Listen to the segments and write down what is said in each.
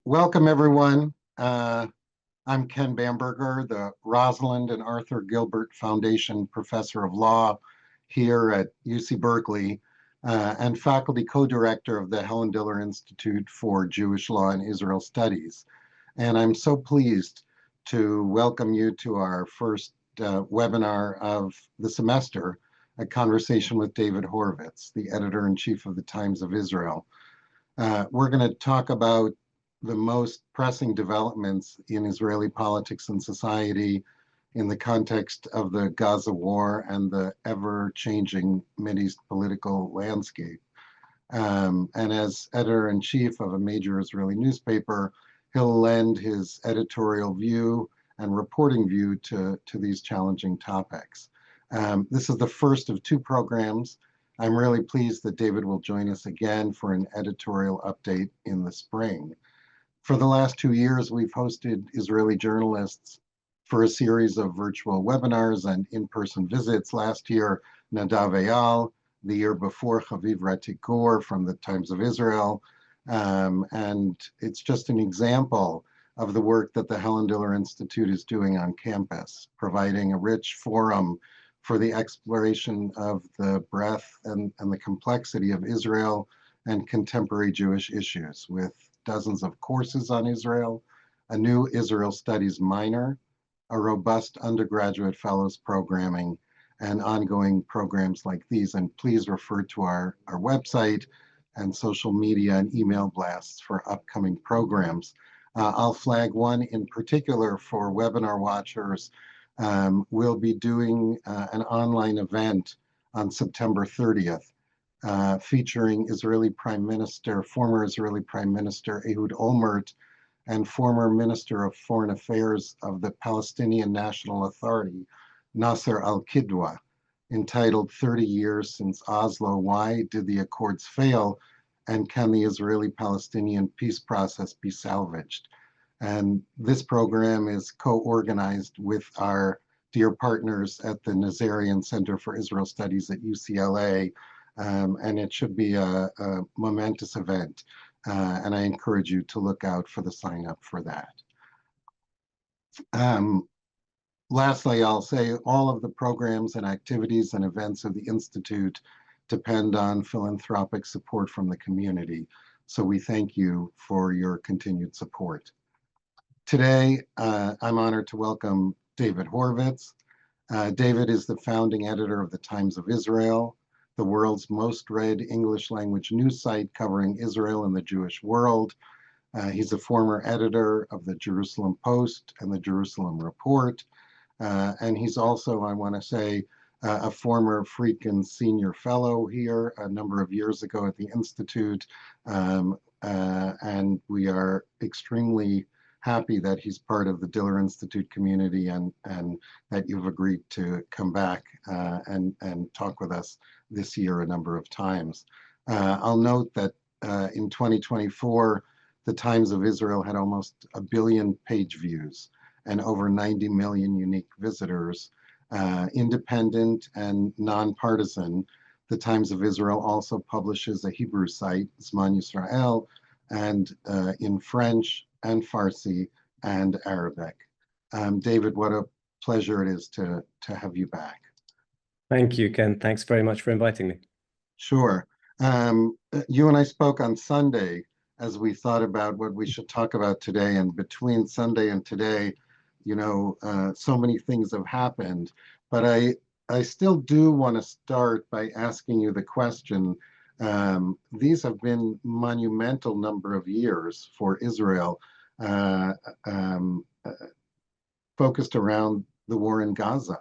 Welcome, everyone. I'm Ken Bamberger, the Rosalind and Arthur Gilbert Foundation Professor of Law here at UC Berkeley, and faculty co-director of the Helen Diller Institute for Jewish Law and Israel Studies. And I'm so pleased to welcome you to our first webinar of the semester, a conversation with David Horovitz, the editor-in-chief of the Times of Israel. We're going to talk about the most pressing developments in Israeli politics and society in the context of the Gaza war and the ever-changing Mideast political landscape. And as editor-in-chief of a major Israeli newspaper, he'll lend his editorial view and reporting view to these challenging topics. This is the first of two programs. I'm really pleased that David will join us again for an editorial update in the spring. For the last 2 years, we've hosted Israeli journalists for a series of virtual webinars and in-person visits. Last year, Nadav Eyal, the year before, Haviv Rettig-Gur from the Times of Israel. And it's just an example of the work that the Helen Diller Institute is doing on campus, providing a rich forum for the exploration of the breadth and the complexity of Israel and contemporary Jewish issues, with dozens of courses on Israel, a new Israel Studies minor, a robust undergraduate fellows programming, and ongoing programs like these. And please refer to our website and social media and email blasts for upcoming programs. I'll flag one in particular for webinar watchers. We'll be doing an online event on September 30th. Featuring former Israeli Prime Minister Ehud Olmert and former Minister of Foreign Affairs of the Palestinian National Authority, Nasser al-Kidwa, entitled 30 Years Since Oslo, Why Did the Accords Fail, and Can the Israeli-Palestinian Peace Process Be Salvaged? And this program is co-organized with our dear partners at the Nazarian Center for Israel Studies at UCLA, and it should be a momentous event. And I encourage you to look out for the sign up for that. Lastly, I'll say all of the programs and activities and events of the Institute depend on philanthropic support from the community. So we thank you for your continued support. Today, I'm honored to welcome David Horovitz. David is the founding editor of the Times of Israel, the world's most read English language news site covering Israel and the Jewish world. He's a former editor of the Jerusalem Post and the Jerusalem Report. And he's also, I want to say, a former Friedkin Senior Fellow here a number of years ago at the Institute. And we are extremely happy that he's part of the Diller Institute community and that you've agreed to come back and talk with us this year a number of times. I'll note that in 2024, the Times of Israel had almost 1 billion page views and over 90 million unique visitors. Independent and nonpartisan, the Times of Israel also publishes a Hebrew site, Zman Yisrael, and in French and Farsi and Arabic. David, what a pleasure it is to have you back. Thank you, Ken. Thanks very much for inviting me. Sure. You and I spoke on Sunday as we thought about what we should talk about today. And between Sunday and today, you know, so many things have happened. But I still do want to start by asking you the question. These have been monumental number of years for Israel, focused around the war in Gaza.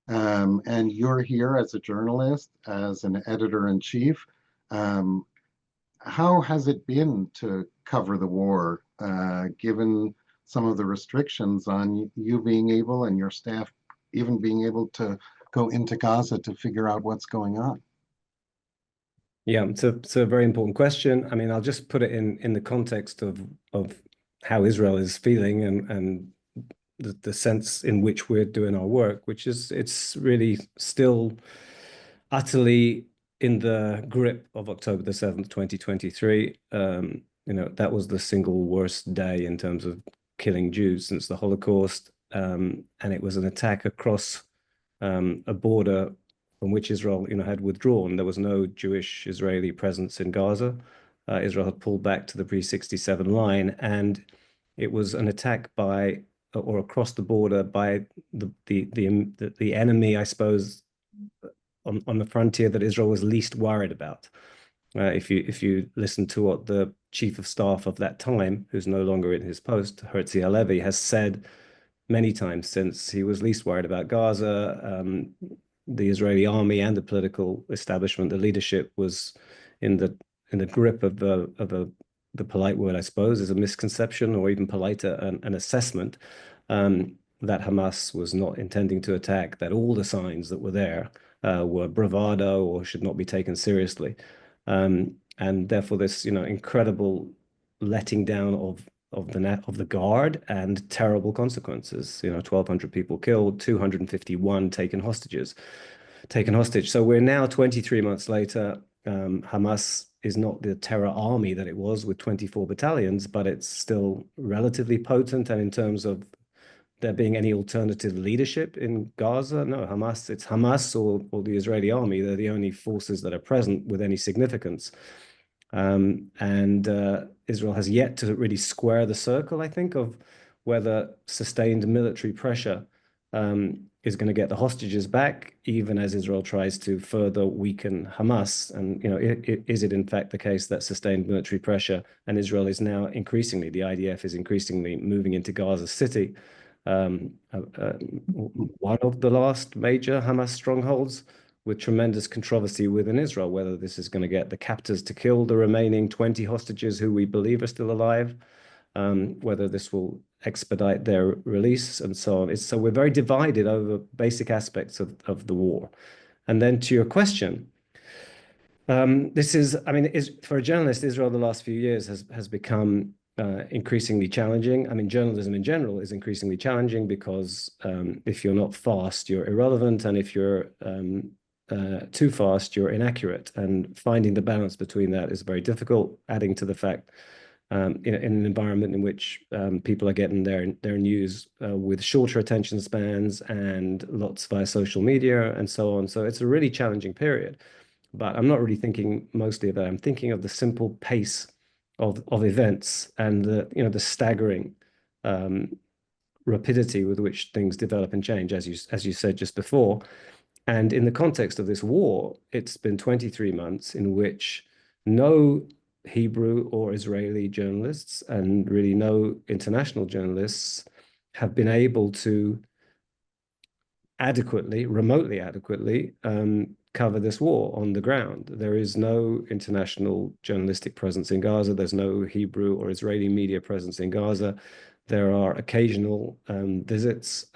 And you're here as a journalist, as an editor-in-chief. How has it been to cover the war, given some of the restrictions on you being able and your staff even being able to go into Gaza to figure out what's going on? Yeah, it's a very important question. I mean, I'll just put it in the context of how Israel is feeling and the sense in which we're doing our work, which is it's really still utterly in the grip of October the 7th, 2023. that was the single worst day in terms of killing Jews since the Holocaust. And it was an attack across a border from which Israel, had withdrawn. There was no Jewish Israeli presence in Gaza. Israel had pulled back to the pre-67 line, and it was an attack by or across the border by the enemy, I suppose, on the frontier that Israel was least worried about. If you listen to what the chief of staff of that time, who's no longer in his post, Herzl Halevi, has said many times since, he was least worried about Gaza. The Israeli army and the political establishment, the leadership, was in the grip of the polite word, I suppose, is a misconception, or even politer, an assessment that Hamas was not intending to attack, that all the signs that were there were bravado or should not be taken seriously. And therefore this, incredible letting down of the guard and terrible consequences. 1,200 people killed, 251 taken hostage. So we're now 23 months later. Hamas is not the terror army that it was with 24 battalions, but it's still relatively potent. And in terms of there being any alternative leadership in Gaza, no, it's Hamas or the Israeli army. They're the only forces that are present with any significance. And Israel has yet to really square the circle, I think, of whether sustained military pressure is going to get the hostages back, even as Israel tries to further weaken Hamas. And, is it in fact the case that sustained military pressure, and Israel is now increasingly, the IDF is increasingly moving into Gaza City, one of the last major Hamas strongholds, with tremendous controversy within Israel, whether this is going to get the captors to kill the remaining 20 hostages who we believe are still alive, whether this will expedite their release, and so on. So we're very divided over basic aspects of the war. And then to your question, this is, for a journalist, Israel the last few years has become increasingly challenging. Journalism in general is increasingly challenging because if you're not fast, you're irrelevant, and if you're too fast, you're inaccurate. And finding the balance between that is very difficult, adding to the fact in an environment in which people are getting their news with shorter attention spans and lots via social media and so on. So it's a really challenging period. But I'm not really thinking mostly of that. I'm thinking of the simple pace of events and the staggering rapidity with which things develop and change, as you said just before. And in the context of this war, it's been 23 months in which no Hebrew or Israeli journalists, and really no international journalists, have been able to remotely adequately, cover this war on the ground. There is no international journalistic presence in Gaza. There's no Hebrew or Israeli media presence in Gaza. There are occasional visits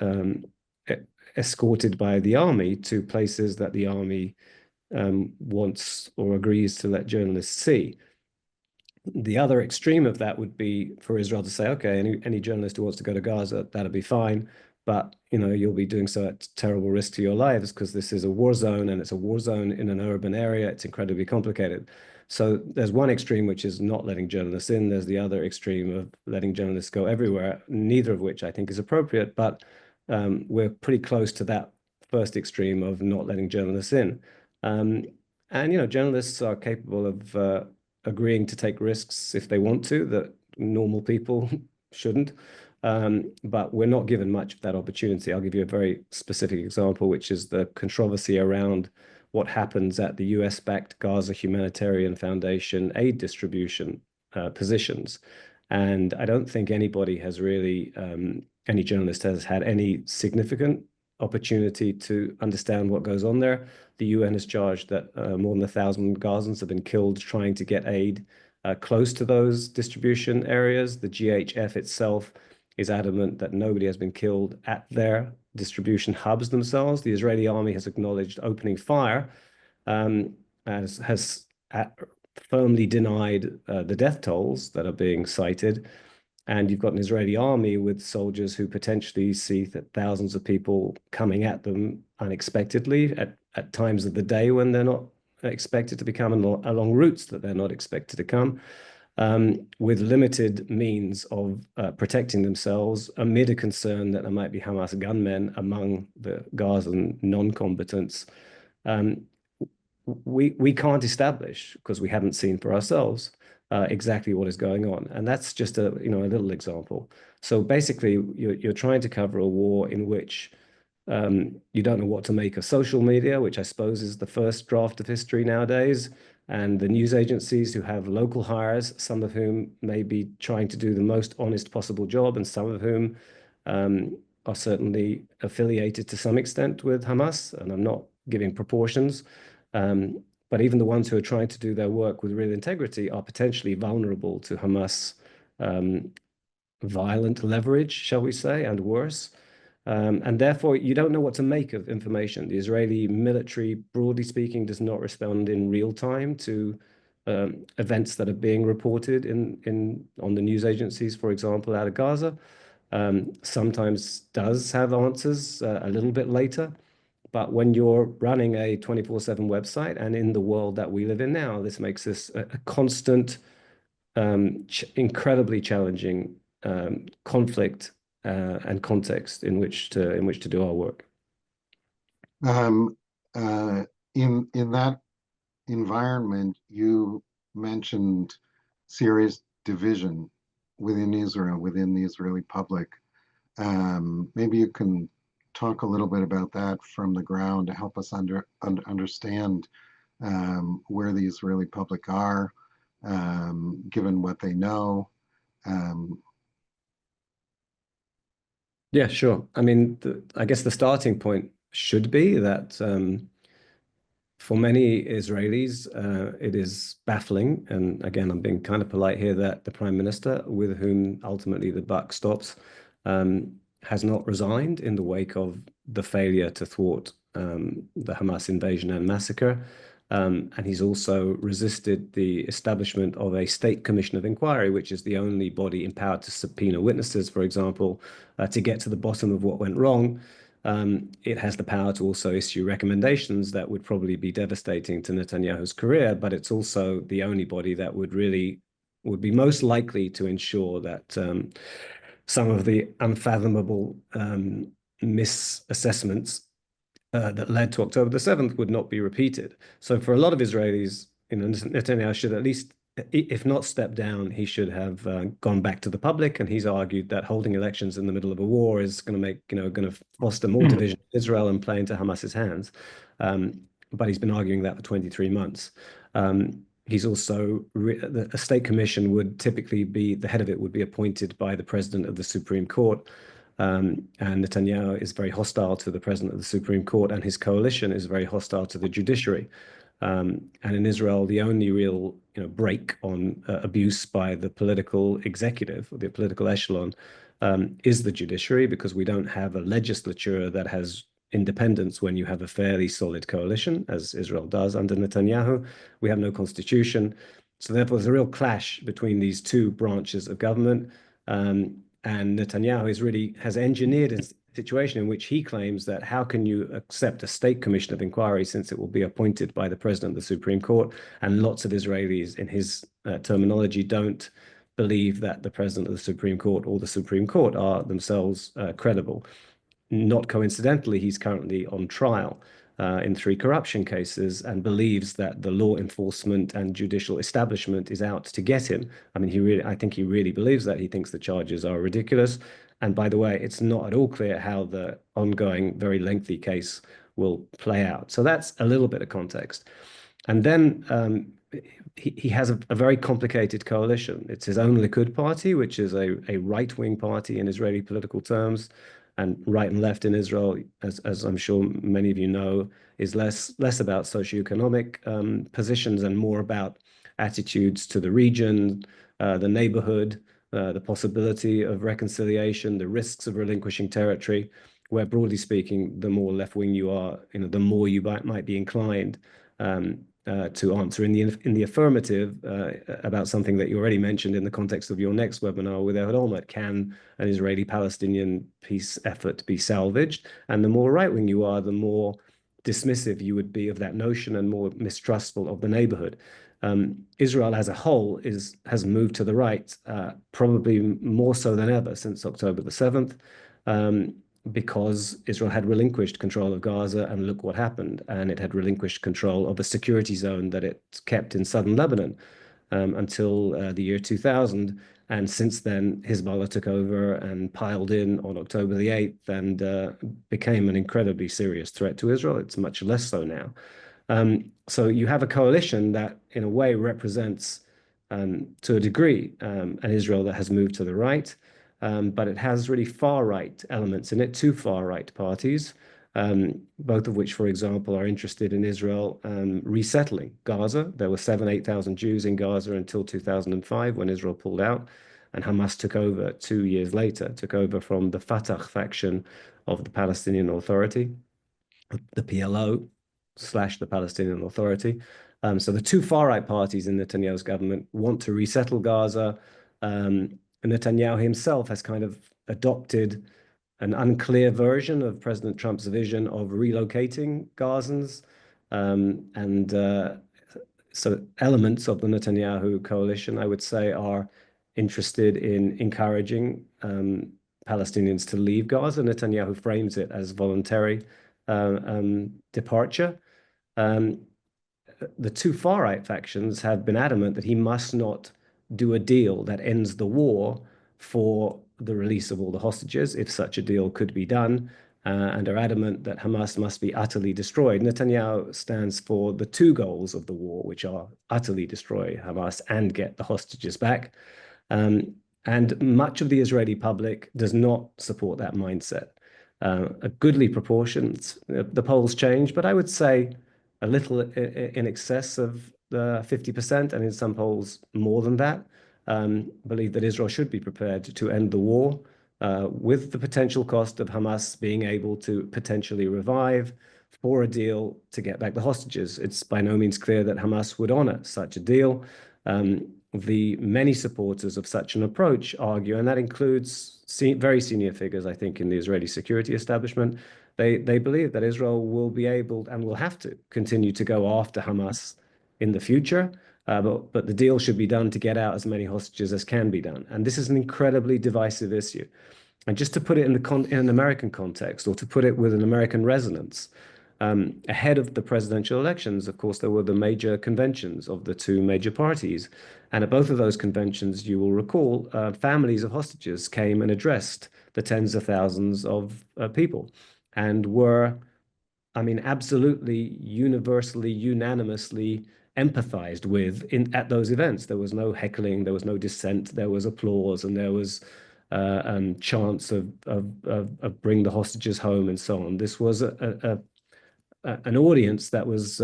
escorted by the army to places that the army wants or agrees to let journalists see. The other extreme of that would be for Israel to say, okay, any journalist who wants to go to Gaza, that'll be fine, but you'll be doing so at terrible risk to your lives because this is a war zone, and it's a war zone in an urban area. It's incredibly complicated. So there's one extreme, which is not letting journalists in. There's the other extreme of letting journalists go everywhere, neither of which I think is appropriate, but we're pretty close to that first extreme of not letting journalists in. And journalists are capable of agreeing to take risks if they want to, that normal people shouldn't. But we're not given much of that opportunity. I'll give you a very specific example, which is the controversy around what happens at the US-backed Gaza Humanitarian Foundation aid distribution positions. And I don't think anybody has really, any journalist has had any significant opportunity to understand what goes on there. The UN has charged that more than 1,000 Gazans have been killed trying to get aid close to those distribution areas. The GHF itself is adamant that nobody has been killed at their distribution hubs themselves. The Israeli army has acknowledged opening fire, has firmly denied the death tolls that are being cited. And you've got an Israeli army with soldiers who potentially see that thousands of people coming at them unexpectedly at times of the day when they're not expected to be coming along routes that they're not expected to come. with limited means of protecting themselves amid a concern that there might be Hamas gunmen among the Gazan non-combatants. We can't establish, because we haven't seen for ourselves, exactly what is going on. And that's just a little example. So basically, you're trying to cover a war in which you don't know what to make of social media, which I suppose is the first draft of history nowadays, and the news agencies who have local hires, some of whom may be trying to do the most honest possible job, and some of whom are certainly affiliated to some extent with Hamas, and I'm not giving proportions. But even the ones who are trying to do their work with real integrity are potentially vulnerable to Hamas violent leverage, shall we say, and worse. And therefore, you don't know what to make of information. The Israeli military, broadly speaking, does not respond in real time to events that are being reported on the news agencies, for example, out of Gaza. Sometimes does have answers a little bit later. But when you're running a 24/7 website, and in the world that we live in now, this makes this a constant, incredibly challenging conflict and context in which to do our work. In that environment, you mentioned serious division within Israel, within the Israeli public. Maybe you can talk a little bit about that from the ground to help us understand where the Israeli public are, given what they know. Yeah, sure. I mean, I guess the starting point should be that for many Israelis, it is baffling. And again, I'm being kind of polite here, that the prime minister, with whom ultimately the buck stops, has not resigned in the wake of the failure to thwart the Hamas invasion and massacre. And he's also resisted the establishment of a state commission of inquiry, which is the only body empowered to subpoena witnesses, for example, to get to the bottom of what went wrong. It has the power to also issue recommendations that would probably be devastating to Netanyahu's career, but it's also the only body that would be most likely to ensure that some of the unfathomable misassessments that led to October the 7th would not be repeated. So for a lot of Israelis, Netanyahu should at least, if not step down, he should have gone back to the public. And he's argued that holding elections in the middle of a war is going to foster more division in Israel and play into Hamas's hands. But he's been arguing that for 23 months. He's also, a state commission would typically be, the head of it would be appointed by the president of the Supreme Court. And Netanyahu is very hostile to the president of the Supreme Court, and his coalition is very hostile to the judiciary. And in Israel, the only real break on abuse by the political executive, or the political echelon, is the judiciary, because we don't have a legislature that has independence when you have a fairly solid coalition, as Israel does under Netanyahu. We have no constitution. So therefore, there's a real clash between these two branches of government. And Netanyahu has engineered a situation in which he claims that how can you accept a state commission of inquiry, since it will be appointed by the president of the Supreme Court? And lots of Israelis, in his terminology, don't believe that the president of the Supreme Court or the Supreme Court are themselves credible. Not coincidentally, he's currently on trial in 3 corruption cases, and believes that the law enforcement and judicial establishment is out to get him. I mean, I think he really believes that. He thinks the charges are ridiculous. And by the way, it's not at all clear how the ongoing, very lengthy case will play out. So that's a little bit of context. And then he has a very complicated coalition. It's his own Likud party, which is a right-wing party in Israeli political terms. And right and left in Israel, as I'm sure many of you know, is less about socioeconomic positions and more about attitudes to the region, the neighborhood, the possibility of reconciliation, the risks of relinquishing territory, where broadly speaking, the more left-wing you are, the more you might be inclined to answer in the affirmative about something that you already mentioned in the context of your next webinar with Ehud. Can an Israeli-Palestinian peace effort be salvaged? And the more right-wing you are, the more dismissive you would be of that notion and more mistrustful of the neighborhood. Israel as a whole has moved to the right, probably more so than ever since October the 7th, because Israel had relinquished control of Gaza, and look what happened. And it had relinquished control of a security zone that it kept in southern Lebanon until the year 2000. And since then, Hezbollah took over and piled in on October the 8th and became an incredibly serious threat to Israel. It's much less so now. So you have a coalition that, in a way, represents, to a degree, an Israel that has moved to the right, but it has really far-right elements in it, two far-right parties, both of which, for example, are interested in Israel resettling Gaza. There were 8,000 Jews in Gaza until 2005 when Israel pulled out, and Hamas took over 2 years later, took over from the Fatah faction of the Palestinian Authority, the PLO / the Palestinian Authority. So the two far-right parties in Netanyahu's government want to resettle Gaza. Netanyahu himself has kind of adopted an unclear version of President Trump's vision of relocating Gazans. So elements of the Netanyahu coalition, I would say, are interested in encouraging Palestinians to leave Gaza. Netanyahu frames it as voluntary departure. The two far-right factions have been adamant that he must not do a deal that ends the war for the release of all the hostages, if such a deal could be done, and are adamant that Hamas must be utterly destroyed. Netanyahu stands for the two goals of the war, which are utterly destroy Hamas and get the hostages back. And much of the Israeli public does not support that mindset. A goodly proportion, the polls change, but I would say a little in excess of 50%, and in some polls more than that, believe that Israel should be prepared to end the war, with the potential cost of Hamas being able to potentially revive for a deal to get back the hostages. It's by no means clear that Hamas would honor such a deal. The many supporters of such an approach argue, and that includes very senior figures, I think, in the Israeli security establishment. They believe that Israel will be able and will have to continue to go after Hamas in the future, but the deal should be done to get out as many hostages as can be done. And this is an incredibly divisive issue. And just to put it in an American context, or to put it with an American resonance, ahead of the presidential elections, of course, there were the major conventions of the two major parties. And at both of those conventions, you will recall, families of hostages came and addressed the tens of thousands of people and were, I mean, absolutely universally, unanimously empathized with at those events. There was no heckling, there was no dissent, there was applause, and there was chants of bring the hostages home and so on. This was an audience that was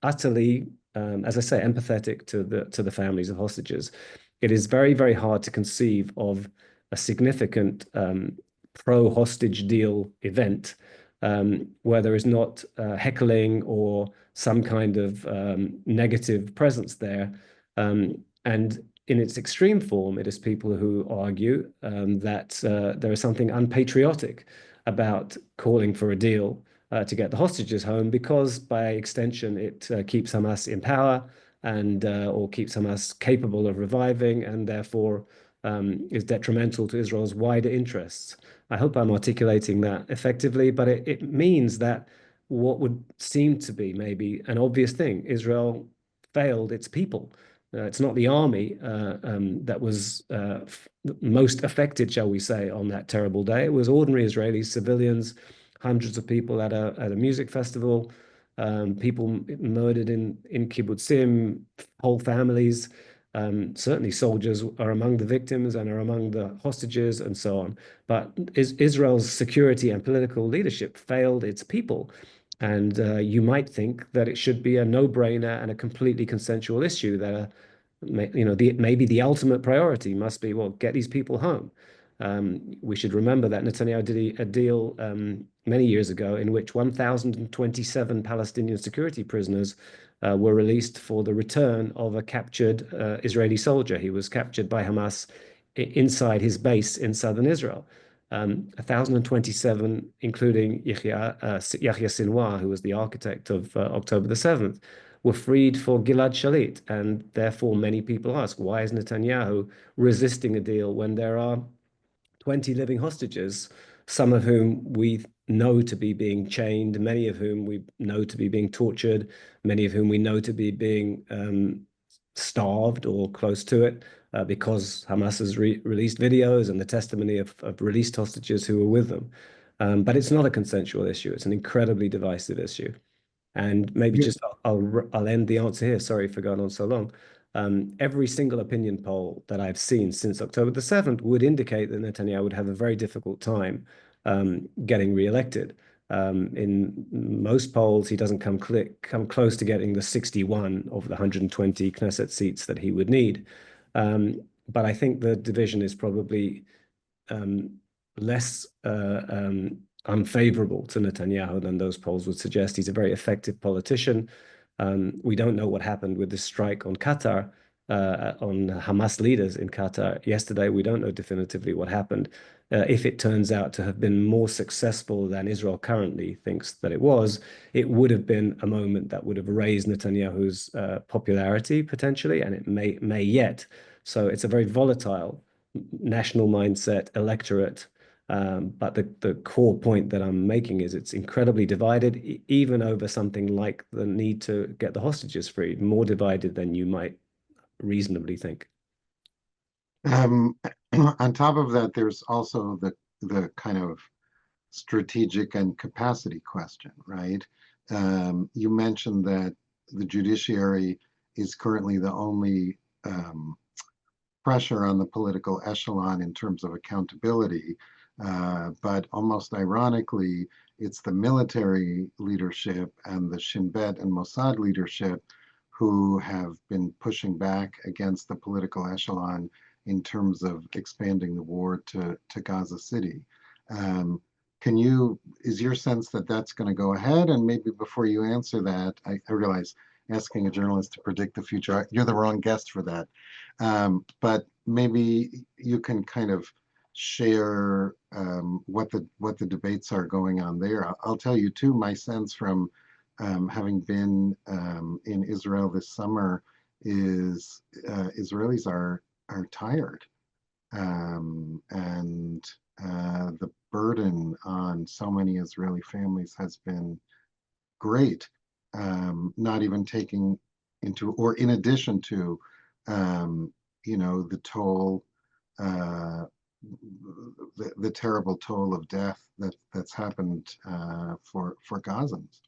utterly, as I say, empathetic to the families of hostages. It is very, very hard to conceive of a significant pro-hostage deal event where there is not heckling or some kind of negative presence there. And in its extreme form, it is people who argue that there is something unpatriotic about calling for a deal to get the hostages home, because by extension, it keeps Hamas in power and or keeps Hamas capable of reviving, and therefore is detrimental to Israel's wider interests. I hope I'm articulating that effectively, but it means that what would seem to be maybe an obvious thing, Israel failed its people. It's not the army that was most affected, shall we say, on that terrible day. It was ordinary Israelis, civilians, hundreds of people at a music festival, people murdered in kibbutzim, whole families. Certainly soldiers are among the victims and are among the hostages and so on. But Israel's security and political leadership failed its people. And you might think that it should be a no-brainer and a completely consensual issue that, maybe the ultimate priority must be, well, get these people home. We should remember that Netanyahu did a deal many years ago in which 1,027 Palestinian security prisoners were released for the return of a captured Israeli soldier. He was captured by Hamas inside his base in southern Israel. 1,027, including Yahya Sinwar, who was the architect of October the 7th. were freed for Gilad Shalit. And therefore, many people ask, why is Netanyahu resisting a deal when there are 20 living hostages, some of whom we know to be being chained, many of whom we know to be being tortured, many of whom we know to be being starved or close to it, because Hamas has released videos and the testimony of released hostages who were with them. But it's not a consensual issue. It's an incredibly divisive issue. And maybe Yeah. just I'll end the answer here. Sorry for going on so long. Every single opinion poll that I've seen since October the 7th would indicate that Netanyahu would have a very difficult time getting re-elected. In most polls, he doesn't come close to getting the 61 of the 120 Knesset seats that he would need. But I think the division is probably less unfavorable to Netanyahu than those polls would suggest. He's a very effective politician. We don't know what happened with the strike on Qatar, on Hamas leaders in Qatar yesterday. We don't know definitively what happened. If it turns out to have been more successful than Israel currently thinks that it would have been a moment that would have raised Netanyahu's popularity potentially, and it may yet. So it's a very volatile national mindset electorate. But the core point that I'm making is it's incredibly divided, even over something like the need to get the hostages freed, more divided than you might reasonably think. On top of that, there's also the kind of strategic and capacity question, right? You mentioned that the judiciary is currently the only pressure on the political echelon in terms of accountability. But almost ironically, it's the military leadership and the Shin Bet and Mossad leadership who have been pushing back against the political echelon in terms of expanding the war to Gaza City. Is your sense that that's going to go ahead? And maybe before you answer that, I realize asking a journalist to predict the future, you're the wrong guest for that. But maybe you can kind of share what the debates are going on there. I'll tell you too, my sense from having been in Israel this summer is Israelis are tired, and the burden on so many Israeli families has been great. Not even taking into, or in addition to, the toll, the terrible toll of death that's happened for Gazans.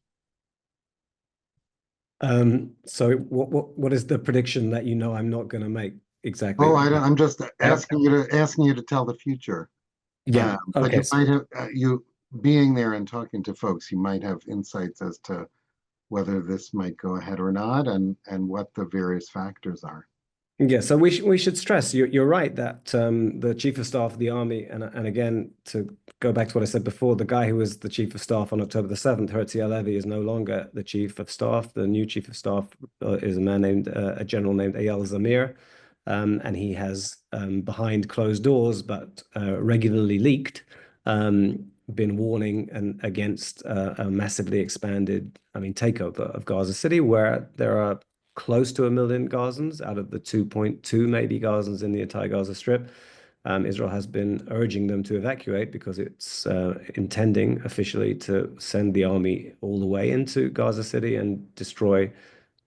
So what is the prediction that I'm not going to make exactly? Oh, I'm just asking you to tell the future. Yeah. But Okay. you might have you being there and talking to folks, you might have insights as to whether this might go ahead or not, and what the various factors are. Yeah, so we should stress you're right that the chief of staff of the army, and again, to go back to what I said before, the guy who was the chief of staff on October the 7th, Herzi Halevi, is no longer the chief of staff. The new chief of staff is a general named Eyal Zamir, and he has behind closed doors, but regularly leaked, been warning against a massively expanded, takeover of Gaza City, where there are close to 1 million Gazans out of the 2.2 maybe Gazans in the entire Gaza Strip. Israel has been urging them to evacuate because it's intending officially to send the army all the way into Gaza City and destroy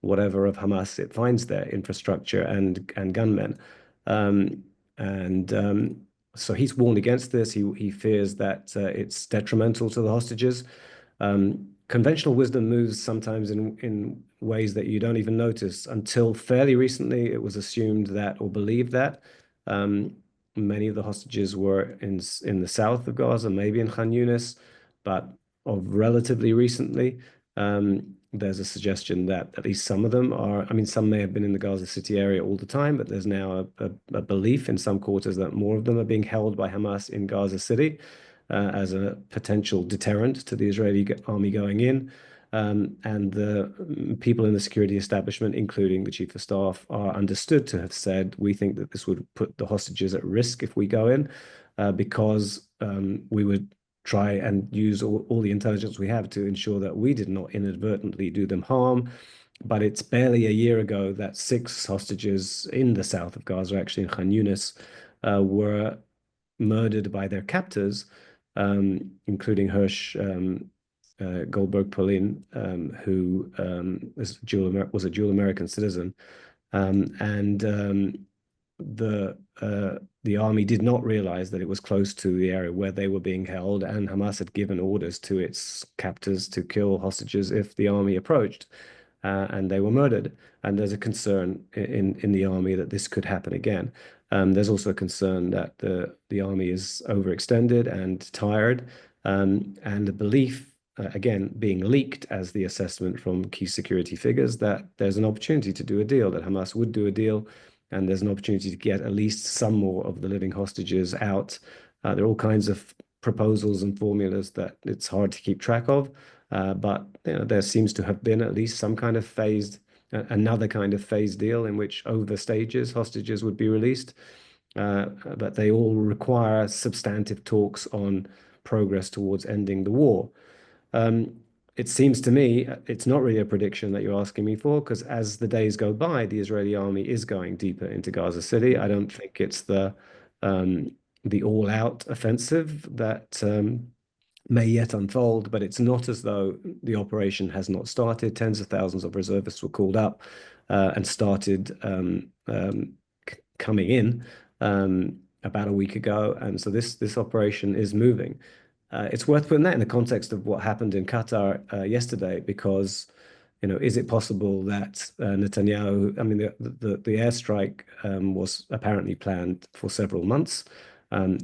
whatever of Hamas it finds there, infrastructure and gunmen. So he's warned against this. He fears that it's detrimental to the hostages. Conventional wisdom moves sometimes in ways that you don't even notice. Until fairly recently, it was assumed that, or believed that, many of the hostages were in the south of Gaza, maybe in Khan Yunis, but of relatively recently, there's a suggestion that at least some of them are, some may have been in the Gaza City area all the time, but there's now a belief in some quarters that more of them are being held by Hamas in Gaza City as a potential deterrent to the Israeli army going in. And the people in the security establishment, including the chief of staff, are understood to have said, we think that this would put the hostages at risk if we go in, because we would try and use all the intelligence we have to ensure that we did not inadvertently do them harm. But it's barely a year ago that 6 hostages in the south of Gaza, actually in Khan Yunis, were murdered by their captors, including Hirsch Goldberg Polin, who was a dual American citizen. And the army did not realize that it was close to the area where they were being held, and Hamas had given orders to its captors to kill hostages if the army approached, and they were murdered. And there's a concern in the army that this could happen again. There's also a concern that the army is overextended and tired, and the belief, again, being leaked as the assessment from key security figures, that there's an opportunity to do a deal, that Hamas would do a deal, and there's an opportunity to get at least some more of the living hostages out. There are all kinds of proposals and formulas that it's hard to keep track of, but there seems to have been at least some kind of another kind of phased deal in which over stages hostages would be released. But they all require substantive talks on progress towards ending the war. It seems to me it's not really a prediction that you're asking me for, because as the days go by, the Israeli army is going deeper into Gaza City. I don't think it's the all-out offensive that may yet unfold, but it's not as though the operation has not started. Tens of thousands of reservists were called up and started coming in about a week ago, and so this operation is moving. It's worth putting that in the context of what happened in Qatar yesterday, because, is it possible that Netanyahu, I mean, the airstrike was apparently planned for several months.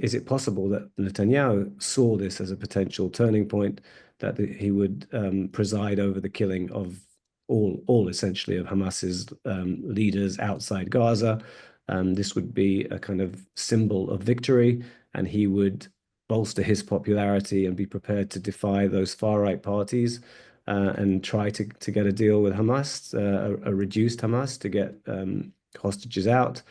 Is it possible that Netanyahu saw this as a potential turning point, that he would preside over the killing of all essentially of Hamas's leaders outside Gaza? This would be a kind of symbol of victory, and he would bolster his popularity and be prepared to defy those far-right parties and try to get a deal with Hamas, a reduced Hamas, to get hostages out,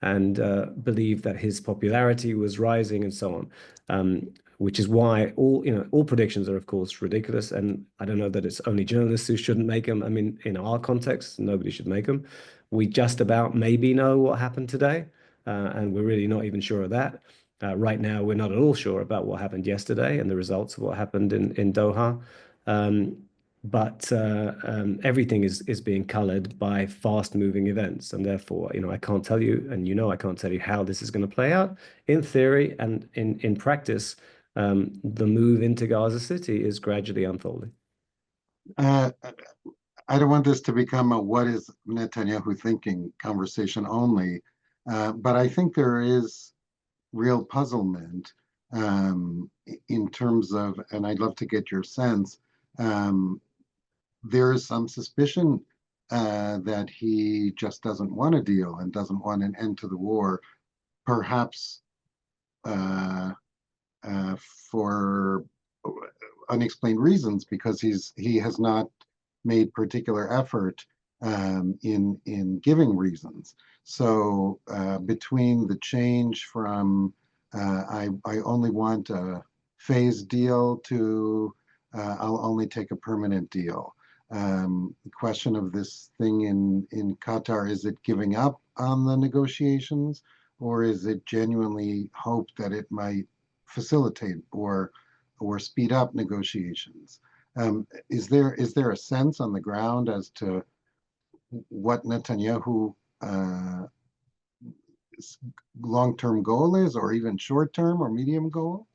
and believe that his popularity was rising and so on. Which is why all predictions are, of course, ridiculous. And I don't know that it's only journalists who shouldn't make them. I mean, in our context, nobody should make them. We just about maybe know what happened today, and we're really not even sure of that. Right now, we're not at all sure about what happened yesterday and the results of what happened in Doha. But everything is being colored by fast-moving events, and therefore, I can't tell you, and I can't tell you how this is going to play out. In theory and in practice, the move into Gaza City is gradually unfolding. I don't want this to become a "what is Netanyahu thinking" conversation only, but I think there is real puzzlement in terms of, and I'd love to get your sense. There is some suspicion that he just doesn't want a deal and doesn't want an end to the war, perhaps for unexplained reasons, because he has not made particular effort in giving reasons. So between the change from I only want a phased deal to I'll only take a permanent deal. The question of this thing in Qatar, is it giving up on the negotiations, or is it genuinely hope that it might facilitate or speed up negotiations? Is there a sense on the ground as to what Netanyahu long-term goal is, or even short-term or medium goal?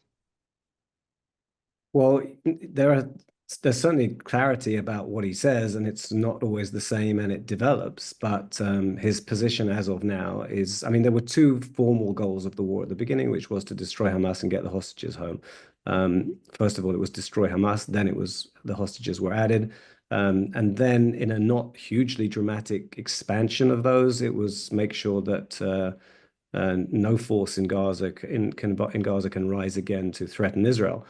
Well, there's certainly clarity about what he says, and it's not always the same, and it develops. But his position as of now is, I mean, there were 2 formal goals of the war at the beginning, which was to destroy Hamas and get the hostages home. First of all, it was destroy Hamas, then it was the hostages were added. And then, in a not hugely dramatic expansion of those, it was make sure that no force in Gaza can rise again to threaten Israel.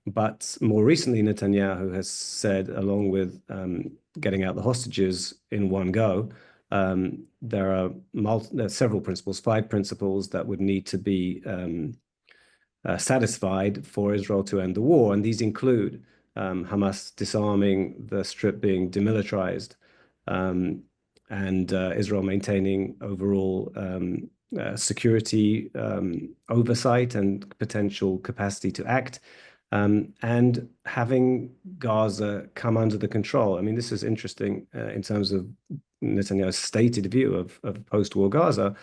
But more recently, Netanyahu has said, along with getting out the hostages in one go, there are several principles, 5 principles that would need to be satisfied for Israel to end the war. And these include Hamas disarming, the Strip being demilitarized, and Israel maintaining overall security oversight and potential capacity to act, and having Gaza come under the control. I mean, this is interesting in terms of Netanyahu's stated view of post-war Gaza.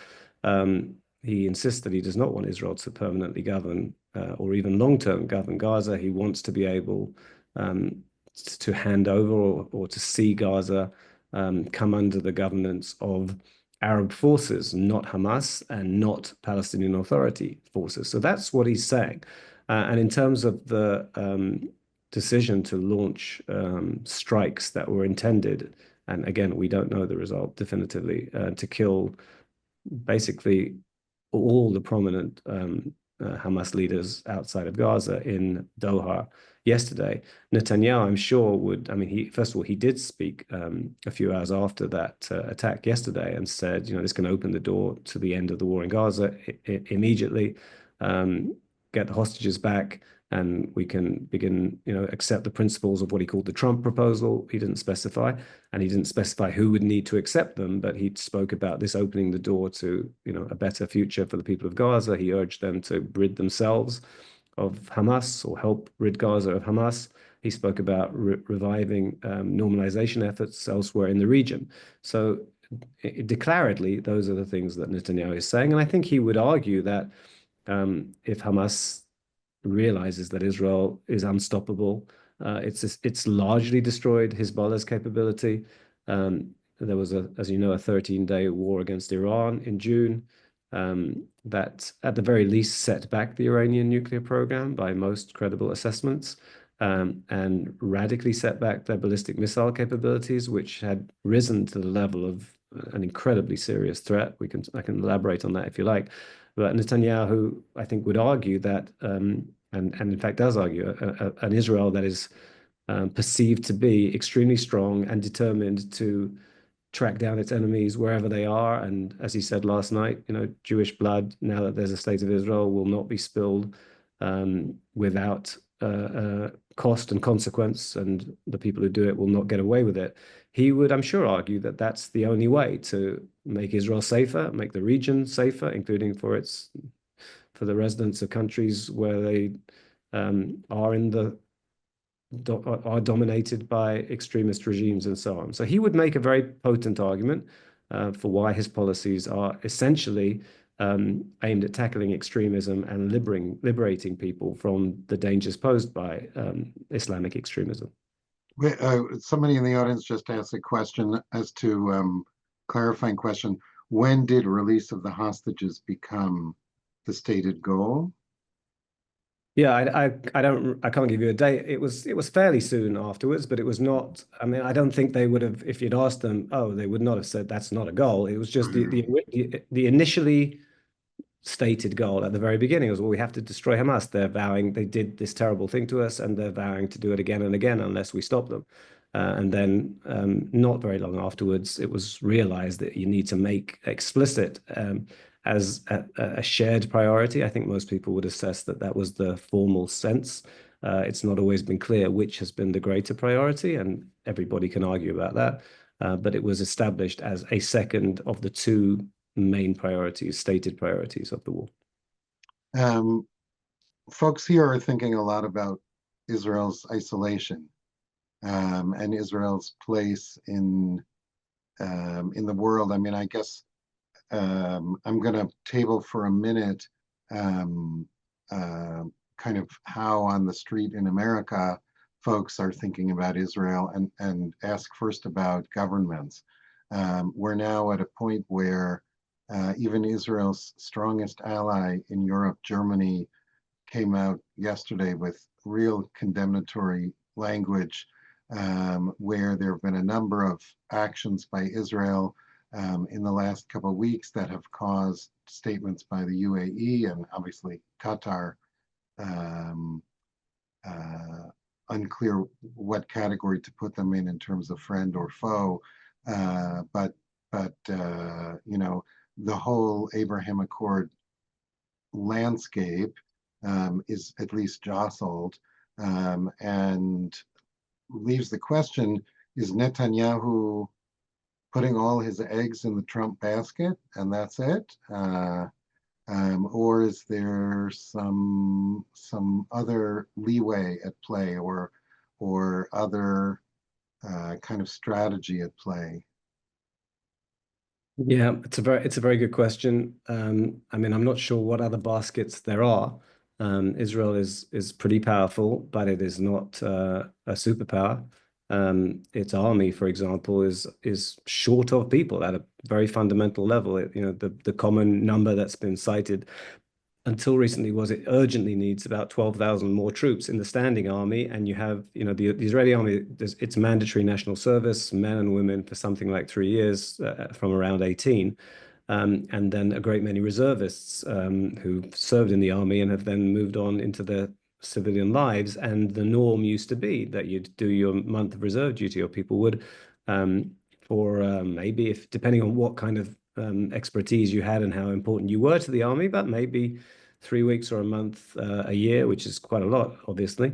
He insists that he does not want Israel to permanently govern or even long-term govern Gaza. He wants to be able to hand over or to see Gaza come under the governance of Arab forces, not Hamas and not Palestinian Authority forces. So that's what he's saying. And in terms of the decision to launch strikes that were intended, and again, we don't know the result definitively, to kill basically all the prominent Hamas leaders outside of Gaza in Doha yesterday. Netanyahu, I'm sure, would, I mean, first of all, he did speak a few hours after that attack yesterday and said, this can open the door to the end of the war in Gaza immediately, get the hostages back, and we can begin, accept the principles of what he called the Trump proposal. He didn't specify, and he didn't specify who would need to accept them, but he spoke about this opening the door to, a better future for the people of Gaza. He urged them to rid themselves of Hamas or help rid Gaza of Hamas. He spoke about reviving normalization efforts elsewhere in the region. So declaredly, those are the things that Netanyahu is saying. And I think he would argue that if Hamas realizes that Israel is unstoppable, it's largely destroyed Hezbollah's capability. There was, as you know, a 13-day war against Iran in June that at the very least set back the Iranian nuclear program by most credible assessments, and radically set back their ballistic missile capabilities, which had risen to the level of an incredibly serious threat. I can elaborate on that if you like. But Netanyahu, I think, would argue that, and in fact does argue, an Israel that is perceived to be extremely strong and determined to track down its enemies wherever they are. And as he said last night, Jewish blood, now that there's a state of Israel, will not be spilled without cost and consequence, and the people who do it will not get away with it. He would, I'm sure, argue that that's the only way to make Israel safer, make the region safer, including for the residents of countries where they are dominated by extremist regimes and so on. So he would make a very potent argument for why his policies are essentially aimed at tackling extremism and liberating people from the dangers posed by Islamic extremism. Somebody in the audience just asked a question as to clarifying question. When did release of the hostages become the stated goal? Yeah, I can't give you a date. It was fairly soon afterwards, but it was not. I mean, I don't think they would have, if you'd asked them, they would not have said that's not a goal. It was just the initially stated goal at the very beginning was, well, we have to destroy Hamas. They're vowing they did this terrible thing to us, and they're vowing to do it again and again unless we stop them. And then not very long afterwards, it was realized that you need to make explicit as a shared priority. I think most people would assess that that was the formal sense. It's not always been clear which has been the greater priority, and everybody can argue about that. But it was established as a second of the two main priorities, stated priorities of the war. Folks here are thinking a lot about Israel's isolation and Israel's place in the world. I mean, I guess I'm going to table for a minute kind of how on the street in America folks are thinking about Israel, and ask first about governments. We're now at a point where even Israel's strongest ally in Europe, Germany, came out yesterday with real condemnatory language, where there have been a number of actions by Israel in the last couple of weeks that have caused statements by the UAE and obviously Qatar, unclear what category to put them in terms of friend or foe, but the whole Abraham Accord landscape is at least jostled, and leaves the question: is Netanyahu putting all his eggs in the Trump basket and that's it? Or is there some other leeway at play or other kind of strategy at play? Yeah, it's a very good question. I mean, I'm not sure what other baskets there are. Israel is pretty powerful, but it is not a superpower. Its army, for example, is short of people at a very fundamental level. The common number that's been cited until recently was it urgently needs about 12,000 more troops in the standing army. And you have, the Israeli army, it's mandatory national service, men and women for something like 3 years from around 18. And then a great many reservists who served in the army and have then moved on into their civilian lives. And the norm used to be that you'd do your month of reserve duty, or people would, for maybe, if depending on what kind of expertise you had and how important you were to the army, but maybe 3 weeks or a month a year, which is quite a lot, obviously,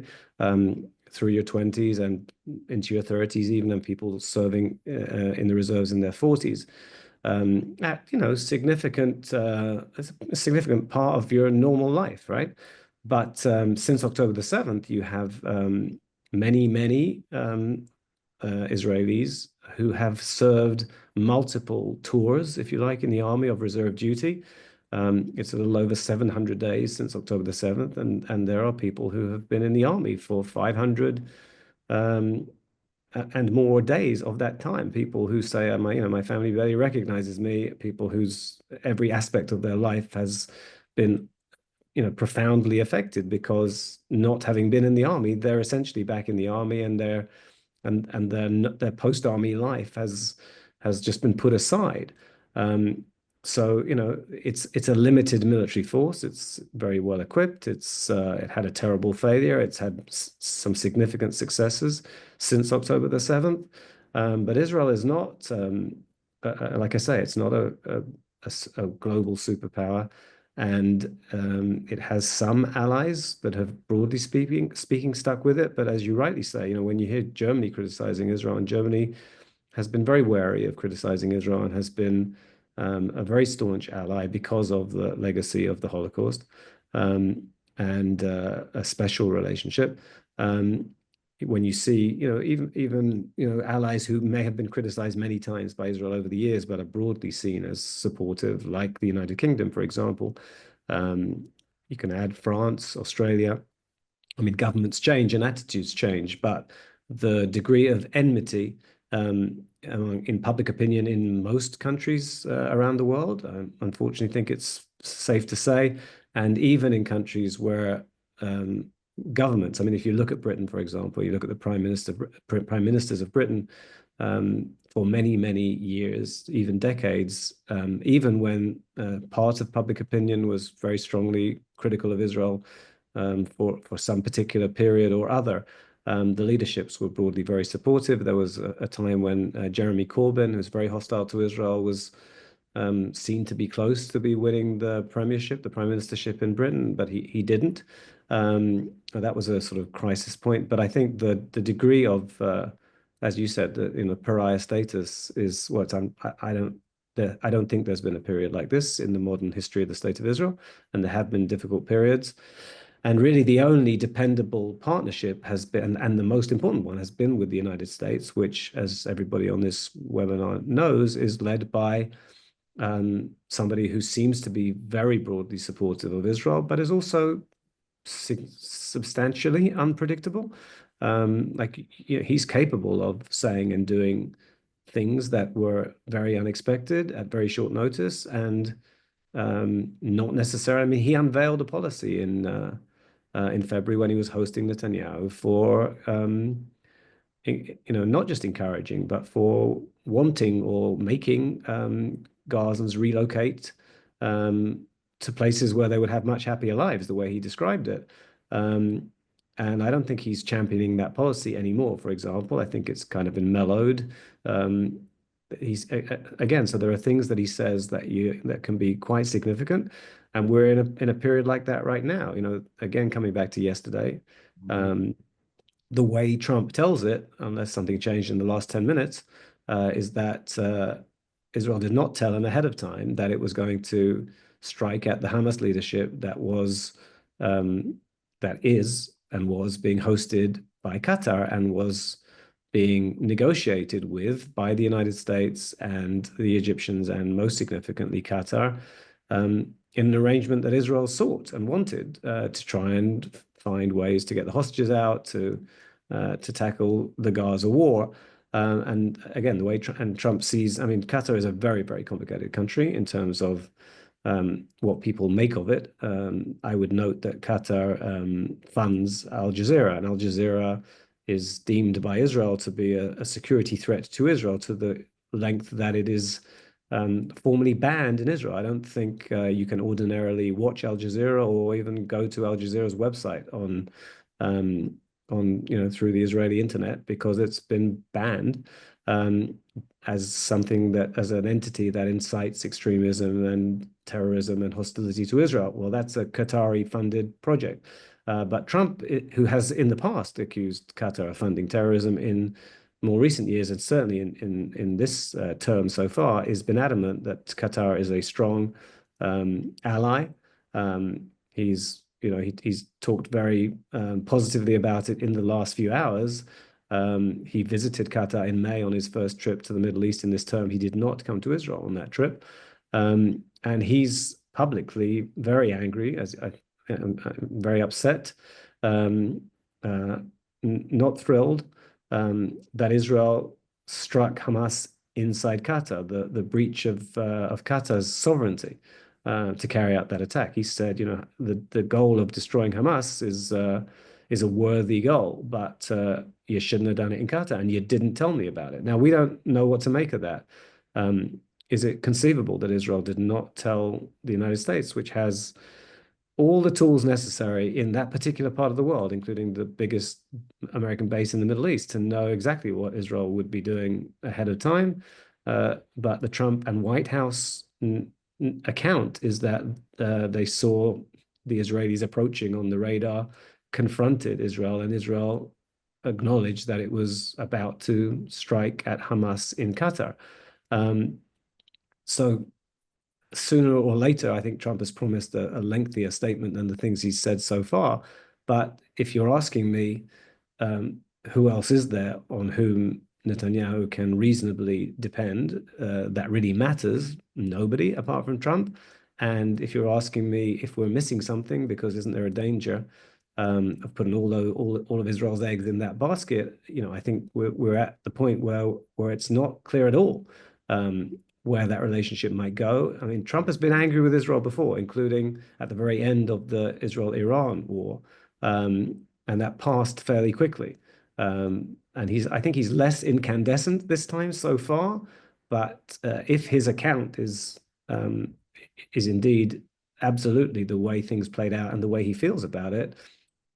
through your 20s and into your 30s, even, and people serving in the reserves in their 40s. Significant, a significant part of your normal life, right? But since October the 7th, you have many Israelis who have served multiple tours, if you like, in the army of reserve duty. It's a little over 700 days since October the 7th, and there are people who have been in the army for 500 and more days of that time. People who say, my family barely recognizes me. People whose every aspect of their life has been, profoundly affected because not having been in the army, they're essentially back in the army, and their post-army life has just been put aside. So it's a limited military force. It's very well equipped. It had a terrible failure. It's had some significant successes since October the 7th. But Israel is not, like I say, it's not a global superpower. And it has some allies that have, broadly speaking, stuck with it. But as you rightly say, when you hear Germany criticizing Israel, and Germany has been very wary of criticizing Israel and has been a very staunch ally because of the legacy of the Holocaust, and a special relationship. When you see, even allies who may have been criticized many times by Israel over the years, but are broadly seen as supportive, like the United Kingdom, for example. You can add France, Australia. I mean, governments change and attitudes change, but the degree of enmity in public opinion in most countries around the world, I unfortunately think it's safe to say, and even in countries where governments, I mean, if you look at Britain, for example, you look at the prime ministers of Britain, for many years, even decades, even when part of public opinion was very strongly critical of Israel for some particular period or other, the leaderships were broadly very supportive. There was a time when Jeremy Corbyn, who's very hostile to Israel, was seen to be close to be winning the premiership, the prime ministership in Britain, but he didn't. That was a sort of crisis point. But I think the degree of, as you said, the pariah status is what I don't think there's been a period like this in the modern history of the state of Israel, and there have been difficult periods. And really, the only dependable partnership has been, and the most important one, has been with the United States, which, as everybody on this webinar knows, is led by somebody who seems to be very broadly supportive of Israel, but is also substantially unpredictable. He's capable of saying and doing things that were very unexpected at very short notice, and not necessarily. I mean, he unveiled a policy in February when he was hosting Netanyahu for not just encouraging, but for wanting or making Gazans relocate to places where they would have much happier lives, the way he described it. And I don't think he's championing that policy anymore, for example. I think it's kind of been mellowed. He's again, so there are things that he says that can be quite significant, and we're in a period like that right now. Again, coming back to yesterday, the way Trump tells it, unless something changed in the last 10 minutes, is that Israel did not tell him ahead of time that it was going to strike at the Hamas leadership that is and was being hosted by Qatar and was being negotiated with by the United States and the Egyptians and most significantly Qatar, in an arrangement that Israel sought and wanted, to try and find ways to get the hostages out, to tackle the Gaza war. And again, the way Trump sees, I mean, Qatar is a very, very complicated country in terms of what people make of it. I would note that Qatar funds Al Jazeera, and Al Jazeera is deemed by Israel to be a security threat to Israel to the length that it is formally banned in Israel. I don't think you can ordinarily watch Al Jazeera or even go to Al Jazeera's website on through the Israeli internet, because it's been banned as something that, as an entity that incites extremism and terrorism and hostility to Israel. Well, that's a Qatari-funded project. But Trump, who has in the past accused Qatar of funding terrorism in more recent years, and certainly in this term so far, has been adamant that Qatar is a strong ally. He's talked very positively about it in the last few hours. He visited Qatar in May on his first trip to the Middle East in this term. He did not come to Israel on that trip. And he's publicly very angry, very upset, not thrilled that Israel struck Hamas inside Qatar, the breach of Qatar's sovereignty to carry out that attack. He said, the goal of destroying Hamas is a worthy goal, but you shouldn't have done it in Qatar, and you didn't tell me about it. Now, we don't know what to make of that. Is it conceivable that Israel did not tell the United States, which has all the tools necessary in that particular part of the world, including the biggest American base in the Middle East, to know exactly what Israel would be doing ahead of time? But the Trump and White House account is that they saw the Israelis approaching on the radar, confronted Israel, and Israel acknowledged that it was about to strike at Hamas in Qatar. So sooner or later, I think Trump has promised a lengthier statement than the things he's said so far. But if you're asking me, who else is there on whom Netanyahu can reasonably depend, that really matters? Nobody apart from Trump. And if you're asking me if we're missing something, because isn't there a danger of putting all of Israel's eggs in that basket? I think we're at the point where it's not clear at all where that relationship might go. I mean, Trump has been angry with Israel before, including at the very end of the Israel-Iran war, and that passed fairly quickly. And I think he's less incandescent this time so far. But if his account is indeed absolutely the way things played out and the way he feels about it,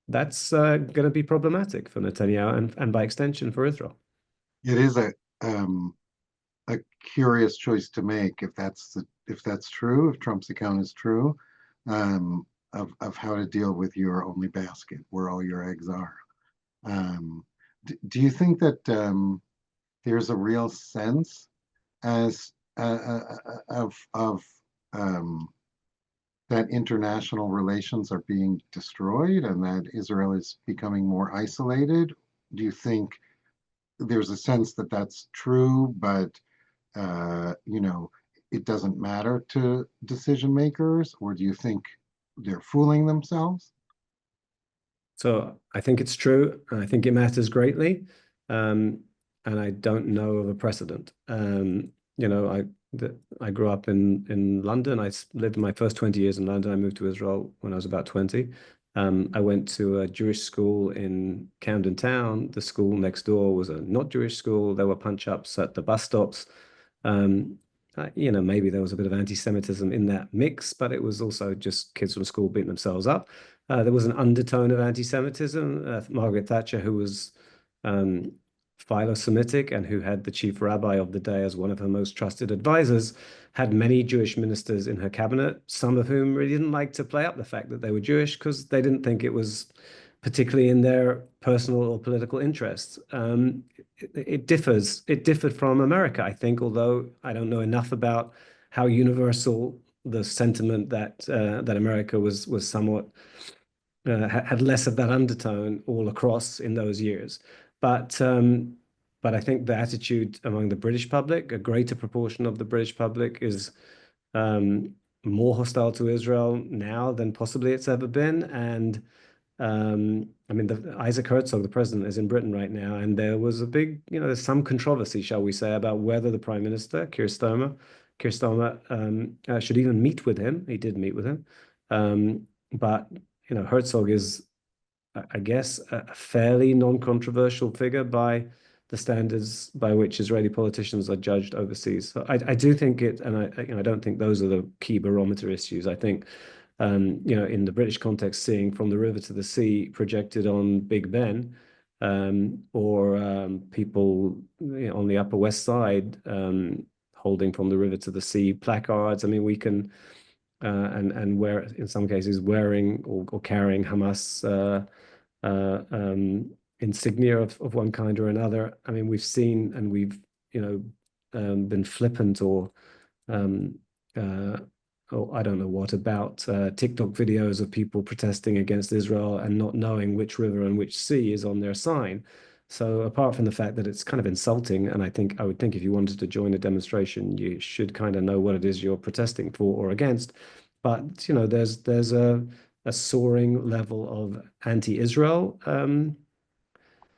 that's going to be problematic for Netanyahu and by extension for Israel. It is a curious choice to make if that's true, if Trump's account is true, of how to deal with your only basket, where all your eggs are. Do you think that there's a real sense as of that international relations are being destroyed and that Israel is becoming more isolated? Do you think there's a sense that that's true, but it doesn't matter to decision makers, or do you think they're fooling themselves? So I think it's true. I think it matters greatly. And I don't know of a precedent. I grew up in London. I lived my first 20 years in London. I moved to Israel when I was about 20. I went to a Jewish school in Camden Town. The school next door was a not Jewish school. There were punch-ups at the bus stops. Maybe there was a bit of anti-Semitism in that mix, but it was also just kids from school beating themselves up. There was an undertone of anti-Semitism. Margaret Thatcher, who was philo-Semitic and who had the chief rabbi of the day as one of her most trusted advisors, had many Jewish ministers in her cabinet, some of whom really didn't like to play up the fact that they were Jewish because they didn't think it was particularly in their personal or political interests. It differed from America, I think, although I don't know enough about how universal the sentiment that America was somewhat had less of that undertone all across in those years. But I think the attitude among the British public, a greater proportion of the British public, is more hostile to Israel now than possibly it's ever been. And I mean, Isaac Herzog, the president, is in Britain right now, and there was a big, there's some controversy, shall we say, about whether the Prime Minister, Keir Starmer, should even meet with him. He did meet with him, but Herzog is, I guess, a fairly non-controversial figure by the standards by which Israeli politicians are judged overseas. So I do think it, and I don't think those are the key barometer issues. I think, in the British context, seeing From the River to the Sea projected on Big Ben, or people on the Upper West Side holding From the River to the Sea placards. I mean, we can, and wear, in some cases, wearing or carrying Hamas insignia of one kind or another. I mean, we've seen, and we've been flippant or I don't know what about TikTok videos of people protesting against Israel and not knowing which river and which sea is on their sign. So apart from the fact that it's kind of insulting, and I would think if you wanted to join a demonstration, you should kind of know what it is you're protesting for or against. But there's a soaring level of anti-Israel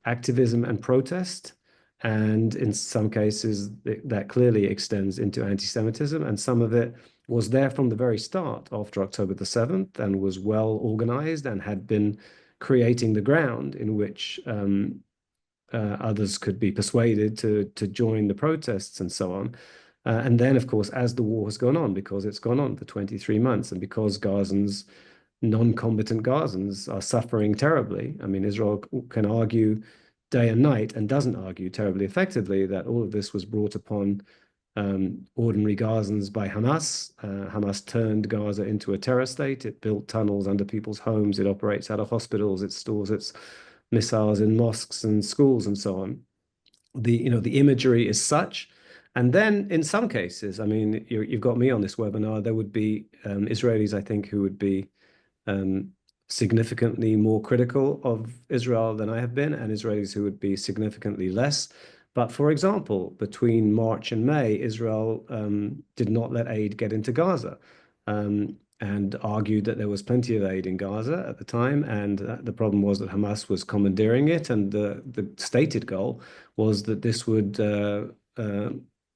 activism and protest. And in some cases, that clearly extends into anti-Semitism. And some of it was there from the very start after October the 7th and was well organized and had been creating the ground in which others could be persuaded to join the protests and so on. And then, of course, as the war has gone on, because it's gone on for 23 months, and because non-combatant Gazans are suffering terribly. I mean, Israel can argue day and night, and doesn't argue terribly effectively, that all of this was brought upon ordinary Gazans by Hamas. Hamas turned Gaza into a terror state. It built tunnels under people's homes. It operates out of hospitals. It stores its missiles in mosques and schools and so on. The imagery is such. And then in some cases, I mean, you've got me on this webinar, there would be Israelis, I think, who would be significantly more critical of Israel than I have been, and Israelis who would be significantly less. But for example, between March and May, Israel did not let aid get into Gaza, and argued that there was plenty of aid in Gaza at the time. And the problem was that Hamas was commandeering it, and the stated goal was that this would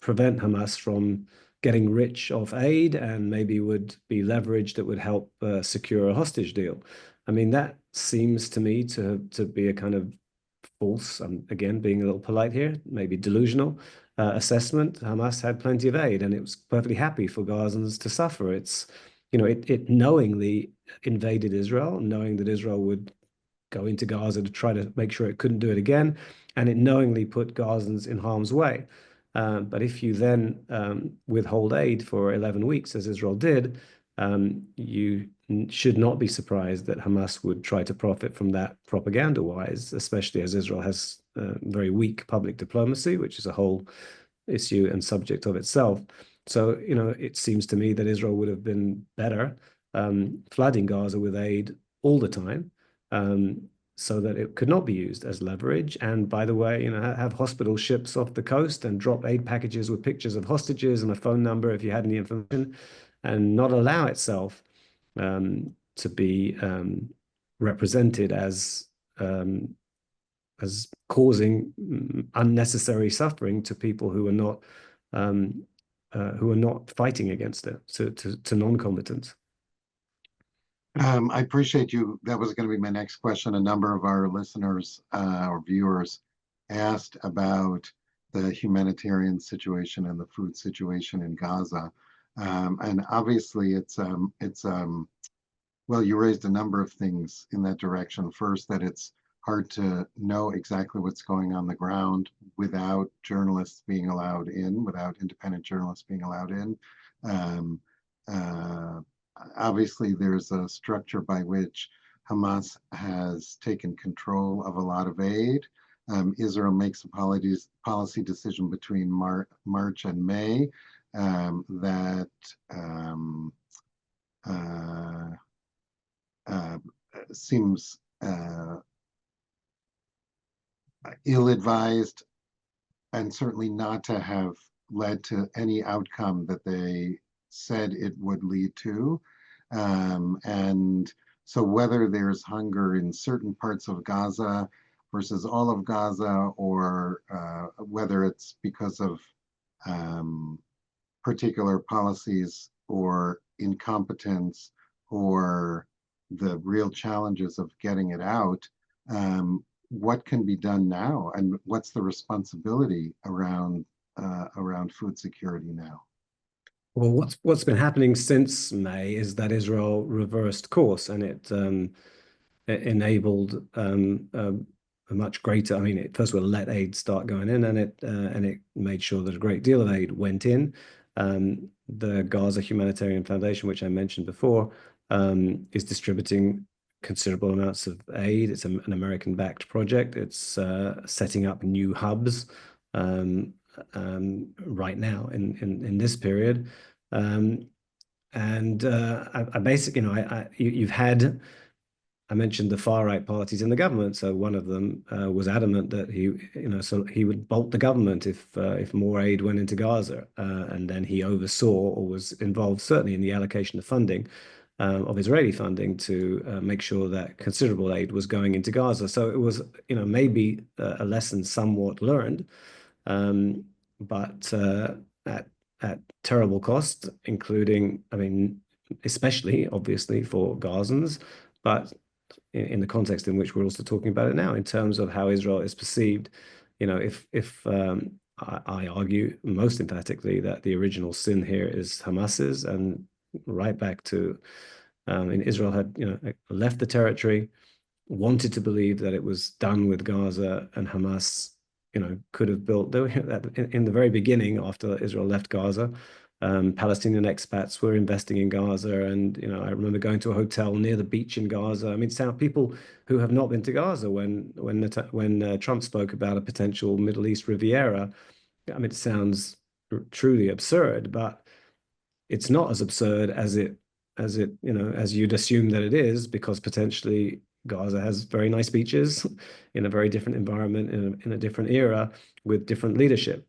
prevent Hamas from getting rich off aid, and maybe would be leverage that would help secure a hostage deal. I mean, that seems to me to be a kind of false, again, being a little polite here, maybe delusional assessment. Hamas had plenty of aid, and it was perfectly happy for Gazans to suffer. It knowingly invaded Israel, knowing that Israel would go into Gaza to try to make sure it couldn't do it again, and it knowingly put Gazans in harm's way. But if you then withhold aid for 11 weeks, as Israel did, you should not be surprised that Hamas would try to profit from that propaganda-wise, especially as Israel has very weak public diplomacy, which is a whole issue and subject of itself. So, it seems to me that Israel would have been better flooding Gaza with aid all the time, so that it could not be used as leverage. And by the way, have hospital ships off the coast and drop aid packages with pictures of hostages and a phone number if you had any information, and not allow itself to be represented as causing unnecessary suffering to people who are not fighting against it, to non-combatants. I appreciate you. That was going to be my next question. A number of our listeners or viewers asked about the humanitarian situation and the food situation in Gaza. And obviously well, you raised a number of things in that direction. First, that it's hard to know exactly what's going on the ground without journalists being allowed in, without independent journalists being allowed in. Obviously, there's a structure by which Hamas has taken control of a lot of aid. Israel makes a policy decision between March and May that uh, uh, seems ill-advised and certainly not to have led to any outcome that they said it would lead to. And so whether there's hunger in certain parts of Gaza versus all of Gaza, or whether it's because of particular policies or incompetence or the real challenges of getting it out, what can be done now, and what's the responsibility around food security now? Well, what's been happening since May is that Israel reversed course, and it enabled a much greater. I mean, it first of all let aid start going in, and it made sure that a great deal of aid went in. The Gaza Humanitarian Foundation, which I mentioned before, is distributing considerable amounts of aid. It's an American-backed project. It's setting up new hubs right now in this period. And I basically, you've had. I mentioned the far right parties in the government. So one of them was adamant that so he would bolt the government if more aid went into Gaza, and then he oversaw or was involved certainly in the allocation of funding, of Israeli funding, to make sure that considerable aid was going into Gaza. So it was maybe a lesson somewhat learned, but at terrible cost, including, I mean, especially obviously for Gazans, but in the context in which we're also talking about it now, in terms of how Israel is perceived. If I argue most emphatically that the original sin here is Hamas's, and right back to in Israel had left the territory, wanted to believe that it was done with Gaza, and Hamas could have built in the very beginning after Israel left Gaza. Palestinian expats were investing in Gaza, and I remember going to a hotel near the beach in Gaza. I mean, people who have not been to Gaza, when Trump spoke about a potential Middle East Riviera, I mean, it sounds truly absurd, but it's not as absurd as you'd assume that it is, because potentially Gaza has very nice beaches in a very different environment, in a different era, with different leadership.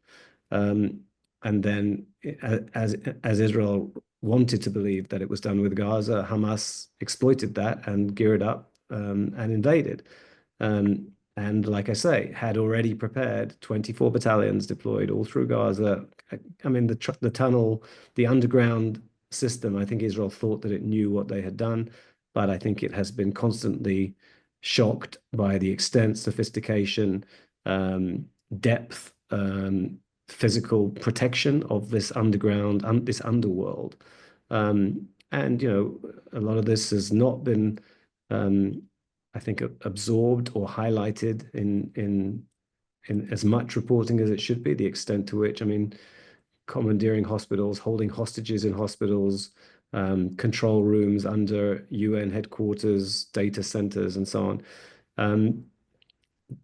And then, as Israel wanted to believe that it was done with Gaza, Hamas exploited that and geared up and invaded. And like I say, had already prepared 24 battalions deployed all through Gaza. I mean, the tunnel, the underground system, I think Israel thought that it knew what they had done, but I think it has been constantly shocked by the extent, sophistication, depth, physical protection of this underground, this underworld. And a lot of this has not been, I think, absorbed or highlighted in as much reporting as it should be. The extent to which, I mean, commandeering hospitals, holding hostages in hospitals, control rooms under UN headquarters, data centers, and so on.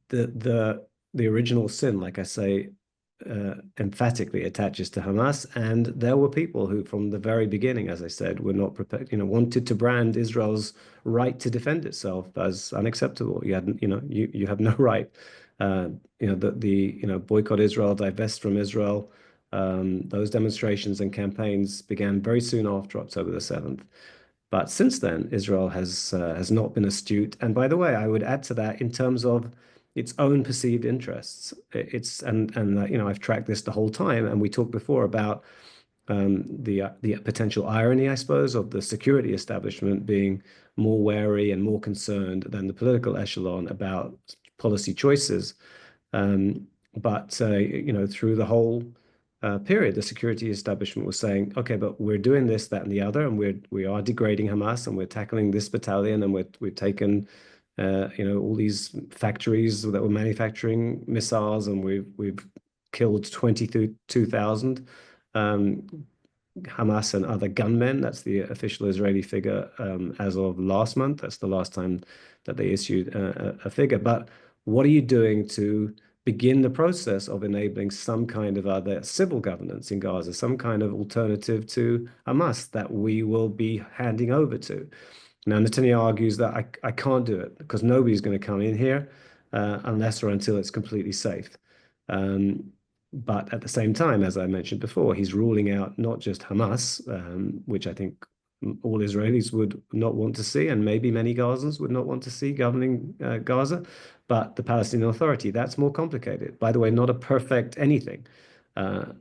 The original sin, like I say, emphatically attaches to Hamas, and there were people who, from the very beginning, as I said, were not prepared. Wanted to brand Israel's right to defend itself as unacceptable. You hadn't, you have no right. Boycott Israel, divest from Israel. Those demonstrations and campaigns began very soon after October the 7th. But since then, Israel has not been astute. And by the way, I would add to that, in terms of its own perceived interests. I've tracked this the whole time, and we talked before about the potential irony, I suppose, of the security establishment being more wary and more concerned than the political echelon about policy choices. But through the whole period, the security establishment was saying, okay, but we're doing this, that, and the other, and we are degrading Hamas, and we're tackling this battalion, and we've taken all these factories that were manufacturing missiles, and we've killed 22,000 Hamas and other gunmen. That's the official Israeli figure as of last month. That's the last time that they issued a figure. But what are you doing to begin the process of enabling some kind of other civil governance in Gaza, some kind of alternative to Hamas that we will be handing over to? Now, Netanyahu argues that I can't do it because nobody's going to come in here unless or until it's completely safe. But at the same time, as I mentioned before, he's ruling out not just Hamas, which I think all Israelis would not want to see, and maybe many Gazans would not want to see governing Gaza, but the Palestinian Authority. That's more complicated. By the way, not a perfect anything. But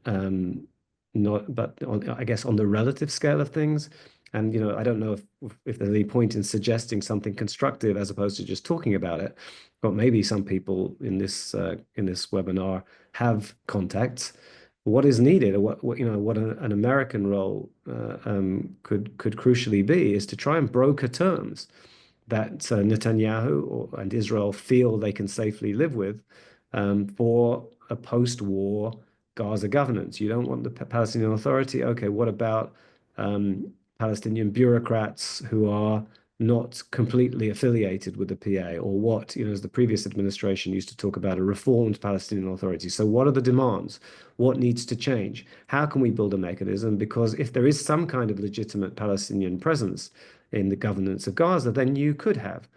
I guess on the relative scale of things, and I don't know if there's any point in suggesting something constructive as opposed to just talking about it. But maybe some people in this webinar have contacts. What is needed, or what an American role could crucially be, is to try and broker terms that Netanyahu and Israel feel they can safely live with for a post-war Gaza governance. You don't want the Palestinian Authority. Okay, what about Palestinian bureaucrats who are not completely affiliated with the PA, or what, as the previous administration used to talk about, a reformed Palestinian Authority. So what are the demands? What needs to change? How can we build a mechanism? Because if there is some kind of legitimate Palestinian presence in the governance of Gaza, then you could have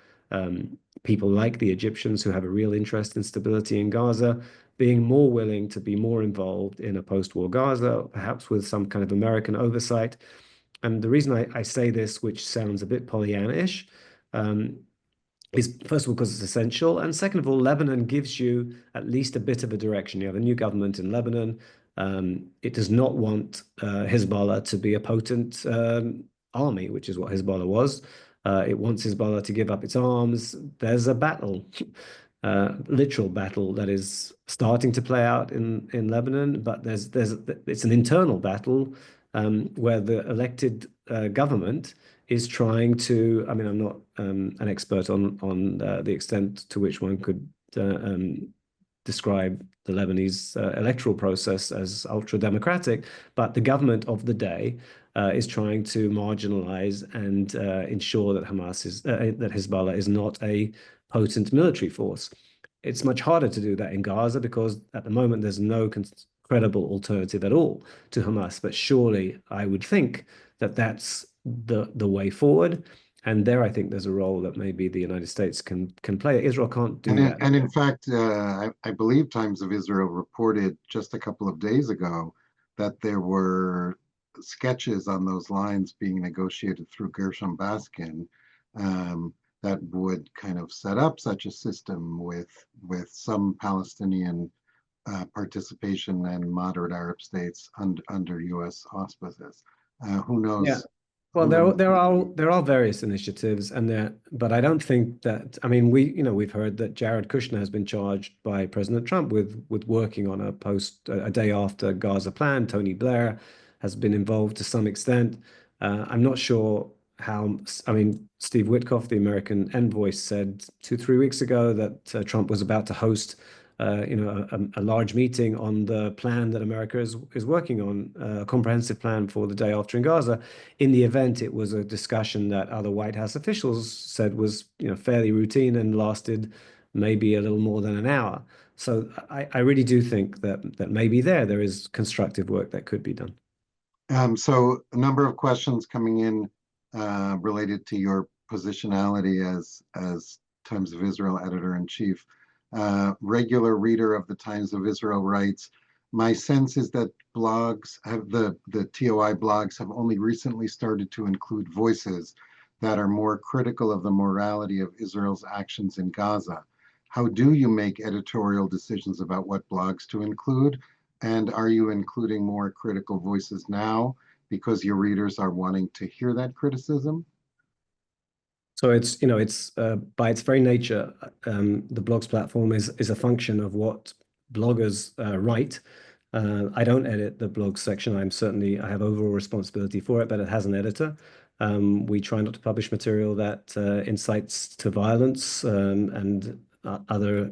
people like the Egyptians who have a real interest in stability in Gaza being more willing to be more involved in a post-war Gaza, perhaps with some kind of American oversight. And the reason I say this, which sounds a bit Pollyanna-ish, is first of all because it's essential, and second of all, Lebanon gives you at least a bit of a direction. You have a new government in Lebanon. It does not want Hezbollah to be a potent army, which is what Hezbollah was. It wants Hezbollah to give up its arms. There's a battle, literal battle, that is starting to play out in Lebanon, but it's an internal battle where the elected government is trying to. I mean, I'm not an expert on the extent to which one could describe the Lebanese electoral process as ultra-democratic, but the government of the day is trying to marginalize and ensure that that Hezbollah is not a potent military force. It's much harder to do that in Gaza because at the moment there's no credible alternative at all to Hamas. But surely I would think that that's the way forward. And there, I think there's a role that maybe the United States can play. Israel can't do that. And in fact, I believe Times of Israel reported just a couple of days ago that there were sketches on those lines being negotiated through Gershom Baskin that would kind of set up such a system with some Palestinian participation and moderate Arab states under U.S. auspices. Who knows? Yeah. Well, there are various initiatives, but I don't think that. I mean, we've heard that Jared Kushner has been charged by President Trump with working on a day after Gaza plan. Tony Blair has been involved to some extent. I'm not sure how. I mean, Steve Witkoff, the American envoy, said 2-3 weeks ago that Trump was about to host a large meeting on the plan that America is working on, a comprehensive plan for the day after in Gaza. In the event, it was a discussion that other White House officials said was fairly routine and lasted maybe a little more than an hour. So I really do think that maybe there is constructive work that could be done. So a number of questions coming in related to your positionality as Times of Israel editor-in-chief. Regular reader of the Times of Israel writes, my sense is that the TOI blogs have only recently started to include voices that are more critical of the morality of Israel's actions in Gaza. How do you make editorial decisions about what blogs to include? And are you including more critical voices now because your readers are wanting to hear that criticism? So it's by its very nature, the blogs platform is a function of what bloggers write. I don't edit the blog section. I have overall responsibility for it, but it has an editor. We try not to publish material that incites to violence and other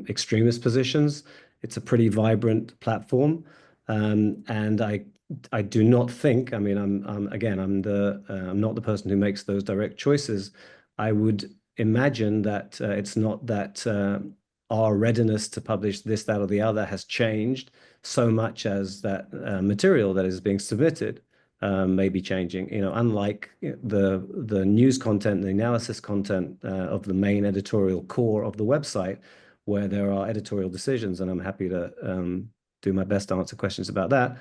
extremist positions. It's a pretty vibrant platform. And I do not think, I mean, again, I'm not the person who makes those direct choices. I would imagine that it's not that our readiness to publish this, that, or the other has changed so much as that material that is being submitted may be changing. Unlike the news content, the analysis content of the main editorial core of the website, where there are editorial decisions, and I'm happy to do my best to answer questions about that.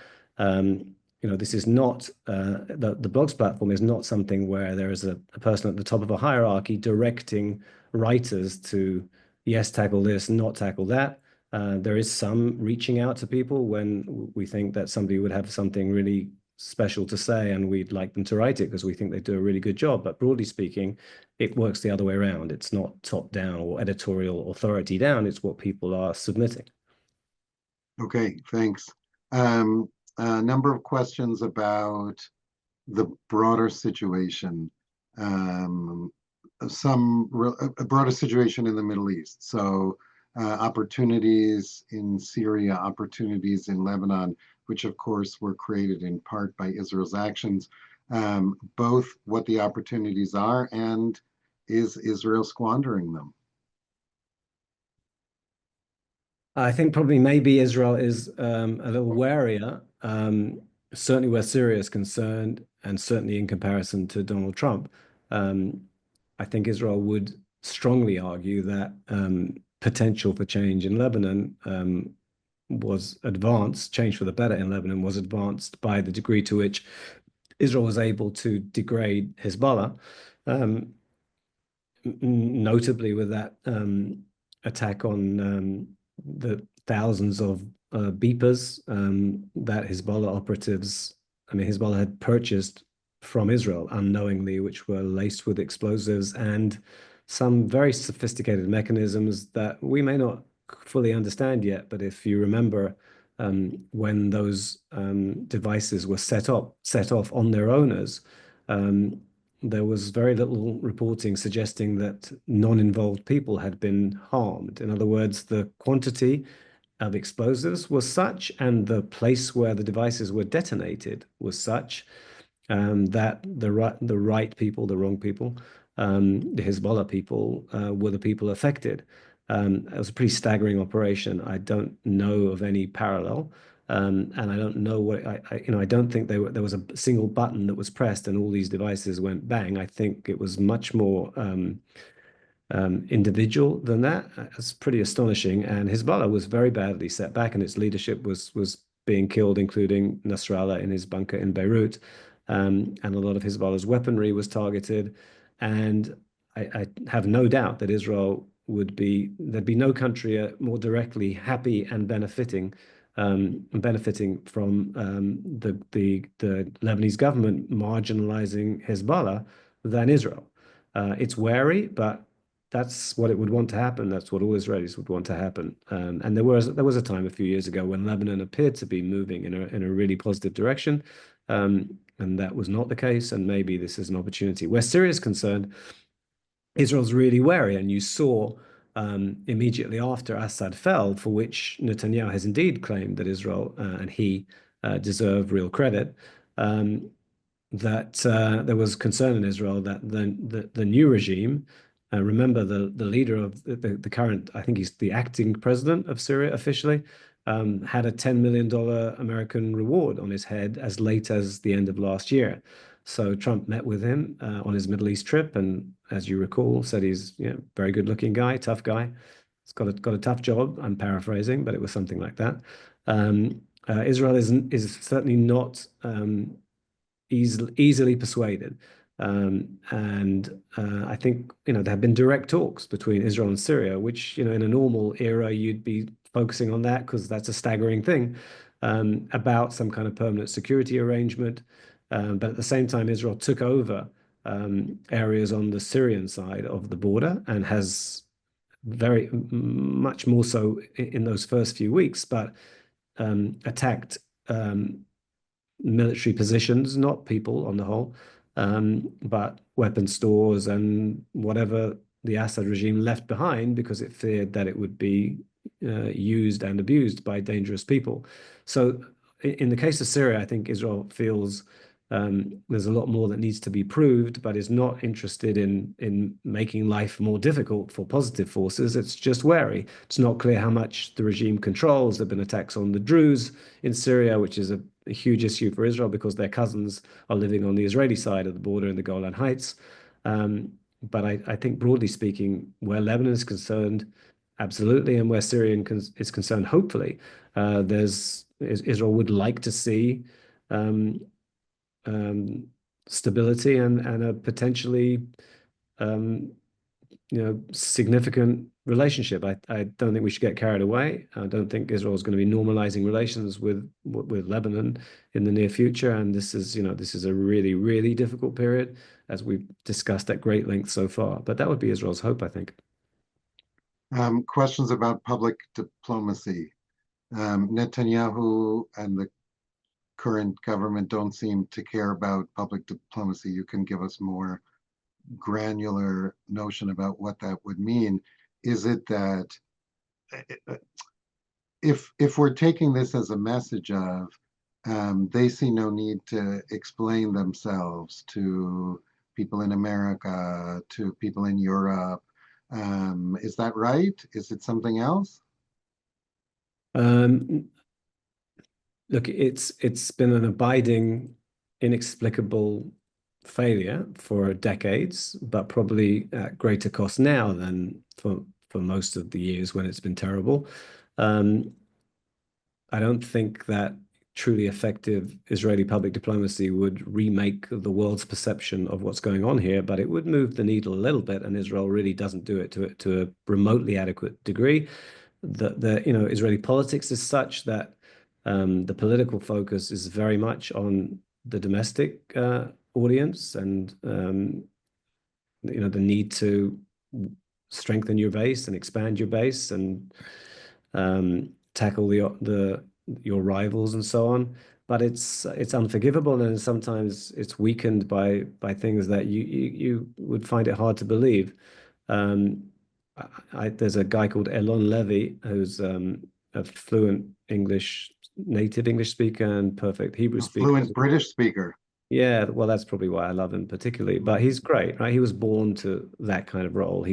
This is not the blogs platform is not something where there is a person at the top of a hierarchy directing writers to, yes, tackle this, not tackle that. There is some reaching out to people when we think that somebody would have something really special to say and we'd like them to write it because we think they do a really good job. But broadly speaking, it works the other way around. It's not top down or editorial authority down. It's what people are submitting. Okay, thanks. A number of questions about the broader situation. A broader situation in the Middle East. So opportunities in Syria, opportunities in Lebanon, which of course were created in part by Israel's actions, both what the opportunities are and is Israel squandering them? I think probably maybe Israel is a little warier, certainly where Syria is concerned, and certainly in comparison to Donald Trump. I think Israel would strongly argue that potential for change in Lebanon was advanced, change for the better in Lebanon was advanced by the degree to which Israel was able to degrade Hezbollah, notably with that attack on the thousands of beepers that Hezbollah operatives, Hezbollah had purchased from Israel unknowingly, which were laced with explosives and some very sophisticated mechanisms that we may not fully understand yet. But if you remember, when those devices were set off on their owners, there was very little reporting suggesting that non-involved people had been harmed. In other words, the quantity of explosives was such, and the place where the devices were detonated was such, that the right people, the wrong people, the Hezbollah people were the people affected. It was a pretty staggering operation. I don't know of any parallel. And I don't know what I don't think there was a single button that was pressed and all these devices went bang. I think it was much more individual than that. It's pretty astonishing. And Hezbollah was very badly set back, and its leadership was being killed, including Nasrallah in his bunker in Beirut. And a lot of Hezbollah's weaponry was targeted. And I have no doubt that Israel there'd be no country more directly happy and benefiting from the Lebanese government marginalizing Hezbollah than Israel. It's wary, but that's what it would want to happen. That's what all Israelis would want to happen. And there was a time a few years ago when Lebanon appeared to be moving in a really positive direction, and that was not the case. And maybe this is an opportunity. Where Syria is concerned, Israel's really wary, and you saw immediately after Assad fell, for which Netanyahu has indeed claimed that Israel and he deserve real credit, that there was concern in Israel that the new regime, remember the leader of the current, I think he's the acting president of Syria officially, had a $10 million American reward on his head as late as the end of last year. So Trump met with him on his Middle East trip, and as you recall, said he's very good-looking guy, tough guy. He's got a tough job. I'm paraphrasing, but it was something like that. Israel is certainly not easily persuaded, and I think there have been direct talks between Israel and Syria, which in a normal era you'd be focusing on that because that's a staggering thing, about some kind of permanent security arrangement. But at the same time, Israel took over areas on the Syrian side of the border and has very much more so in those first few weeks, but attacked military positions, not people on the whole, but weapon stores and whatever the Assad regime left behind because it feared that it would be used and abused by dangerous people. So in the case of Syria, I think Israel feels there's a lot more that needs to be proved, but is not interested in making life more difficult for positive forces. It's just wary. It's not clear how much the regime controls. There have been attacks on the Druze in Syria, which is a huge issue for Israel because their cousins are living on the Israeli side of the border in the Golan Heights. But I think broadly speaking, where Lebanon is concerned, absolutely, and where Syria is concerned, hopefully, Israel would like to see um, stability and a potentially significant relationship. I don't think we should get carried away. I don't think Israel is going to be normalizing relations with Lebanon in the near future. And this is a really, really difficult period, as we've discussed at great length so far. But that would be Israel's hope, I think. Questions about public diplomacy. Netanyahu and the current government don't seem to care about public diplomacy. You can give us more granular notion about what that would mean. Is it that if we're taking this as a message of they see no need to explain themselves to people in America, to people in Europe, is that right? Is it something else? Look, it's been an abiding, inexplicable failure for decades, but probably at greater cost now than for most of the years when it's been terrible. I don't think that truly effective Israeli public diplomacy would remake the world's perception of what's going on here, but it would move the needle a little bit, and Israel really doesn't do it to a remotely adequate degree. The Israeli politics is such that the political focus is very much on the domestic audience and the need to strengthen your base and expand your base and tackle your rivals and so on. But it's unforgivable, and sometimes it's weakened by things that you would find it hard to believe. There's a guy called Elon Levy who's a fluent native English speaker and perfect Hebrew A speaker. fluent British speaker. Yeah, well, that's probably why I love him particularly. But he's great, right? He was born to that kind of role.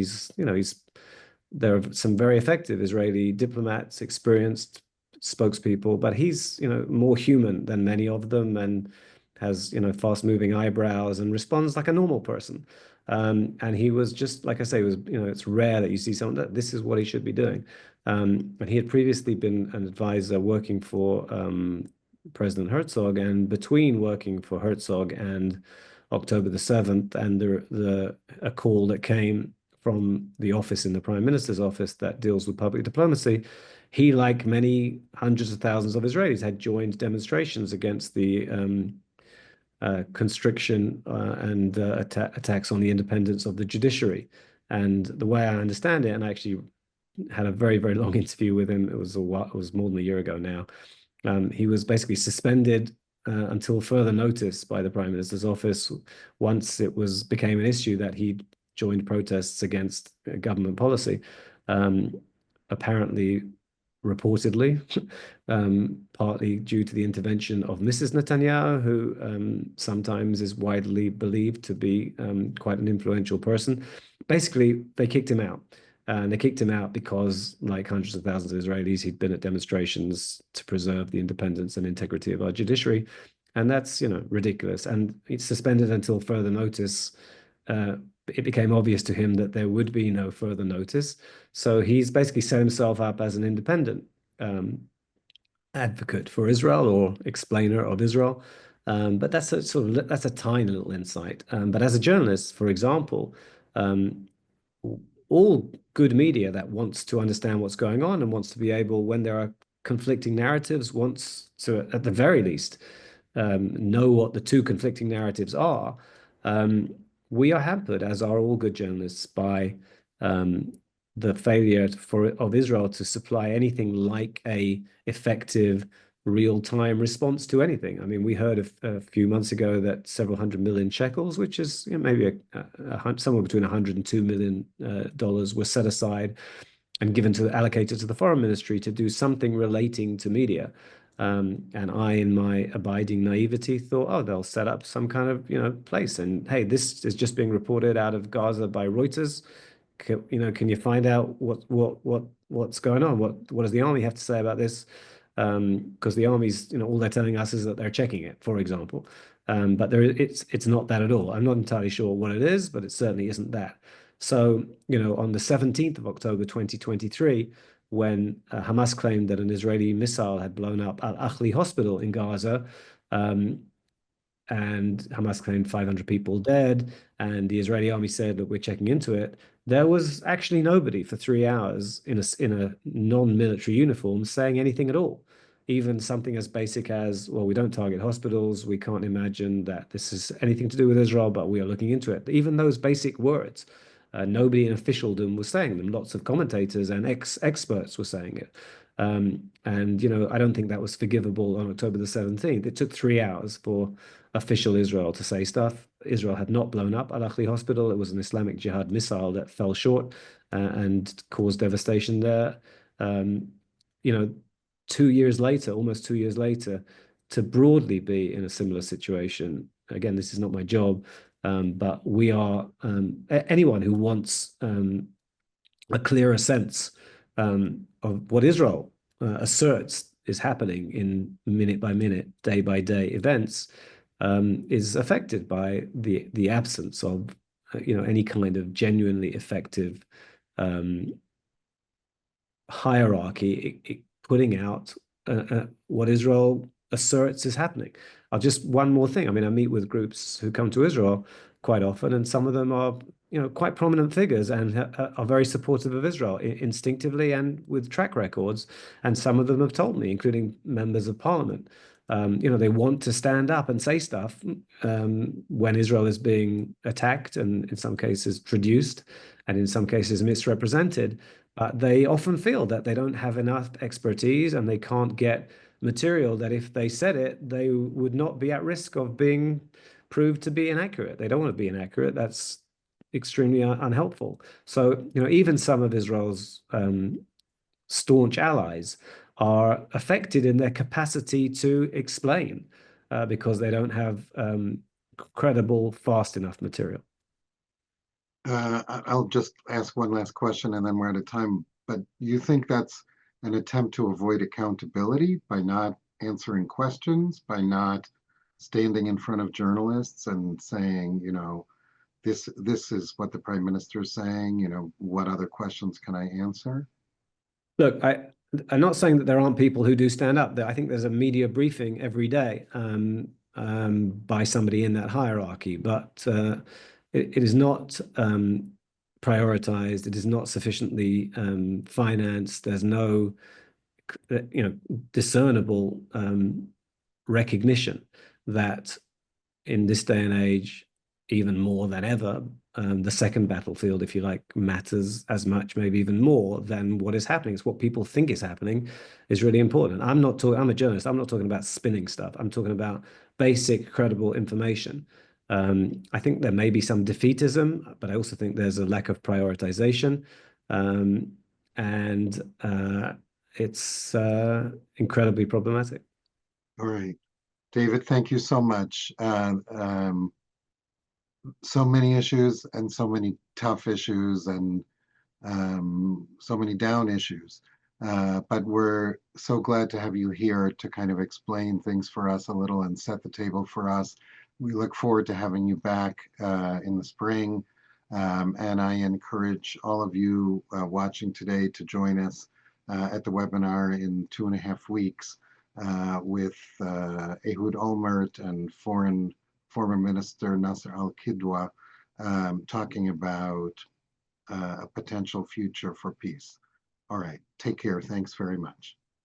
There are some very effective Israeli diplomats, experienced spokespeople, but he's, more human than many of them and has, fast-moving eyebrows and responds like a normal person. And he was just, like I say, it's rare that you see someone that this is what he should be doing. And he had previously been an advisor working for President Herzog, and between working for Herzog and October the 7th and a call that came from the office in the Prime Minister's office that deals with public diplomacy, he, like many hundreds of thousands of Israelis, had joined demonstrations against the constriction and attacks on the independence of the judiciary. And the way I understand it, and I actually had a very, very long interview with him, it was more than a year ago now. He was basically suspended until further notice by the Prime Minister's office once it became an issue that he joined protests against government policy. Apparently, reportedly, partly due to the intervention of Mrs. Netanyahu, who sometimes is widely believed to be quite an influential person. Basically, they kicked him out. And they kicked him out because, like hundreds of thousands of Israelis, he'd been at demonstrations to preserve the independence and integrity of our judiciary. And that's, ridiculous. And it's suspended until further notice. It became obvious to him that there would be no further notice. So he's basically set himself up as an independent advocate for Israel or explainer of Israel. But that's a tiny little insight. But as a journalist, for example, all good media that wants to understand what's going on and wants to be able, when there are conflicting narratives, wants to, at the very least, know what the two conflicting narratives are. We are hampered, as are all good journalists, by the failure of Israel to supply anything like a effective real-time response to anything. I mean, we heard a few months ago that several hundred million shekels, which is maybe somewhere between $100 and $2 million were set aside and allocated to the foreign ministry to do something relating to media. And I, in my abiding naivety, thought, oh, they'll set up some kind of, place. And hey, this is just being reported out of Gaza by Reuters. Can you find out what's going on? What does the army have to say about this? Because the army's, all they're telling us is that they're checking it, for example. But it's not that at all. I'm not entirely sure what it is, but it certainly isn't that. So, on the 17th of October, 2023, when Hamas claimed that an Israeli missile had blown up Al-Ahli hospital in Gaza, and Hamas claimed 500 people dead, and the Israeli army said that we're checking into it. There was actually nobody for 3 hours in a non-military uniform saying anything at all. Even something as basic as, well, we don't target hospitals. We can't imagine that this is anything to do with Israel, but we are looking into it. Even those basic words, nobody in officialdom was saying them. Lots of commentators and experts were saying it. And, I don't think that was forgivable on October the 17th. It took 3 hours for official Israel to say stuff. Israel had not blown up Al-Ahli hospital. It was an Islamic Jihad missile that fell short and caused devastation there. 2 years later, almost 2 years later, to broadly be in a similar situation. Again, this is not my job, but we are, anyone who wants a clearer sense of what Israel asserts is happening in minute by minute, day by day events, is affected by the absence of any kind of genuinely effective hierarchy putting out what Israel asserts is happening. One more thing. I mean, I meet with groups who come to Israel quite often, and some of them are quite prominent figures and are very supportive of Israel instinctively and with track records. And some of them have told me, including members of parliament, they want to stand up and say stuff when Israel is being attacked and in some cases traduced and in some cases misrepresented. But they often feel that they don't have enough expertise and they can't get material that if they said it, they would not be at risk of being proved to be inaccurate. They don't want to be inaccurate. That's extremely unhelpful. So, even some of Israel's staunch allies are affected in their capacity to explain because they don't have credible, fast enough material. I'll just ask one last question and then we're out of time. But you think that's an attempt to avoid accountability by not answering questions, by not standing in front of journalists and saying, this is what the prime minister is saying, what other questions can I answer? Look, I'm not saying that there aren't people who do stand up. I think there's a media briefing every day by somebody in that hierarchy, but it is not prioritized. It is not sufficiently financed. There's no, discernible recognition that in this day and age, even more than ever, the second battlefield, if you like, matters as much, maybe even more than what is happening. It's what people think is happening is really important. I'm a journalist. I'm not talking about spinning stuff. I'm talking about basic, credible information. I think there may be some defeatism, but I also think there's a lack of prioritization. And it's incredibly problematic. All right. David, thank you so much. So many issues and so many tough issues and so many down issues. But we're so glad to have you here to kind of explain things for us a little and set the table for us. We look forward to having you back in the spring. And I encourage all of you watching today to join us at the webinar in 2.5 weeks with Ehud Olmert and former Minister Nasser al-Kidwa talking about a potential future for peace. All right, take care. Thanks very much.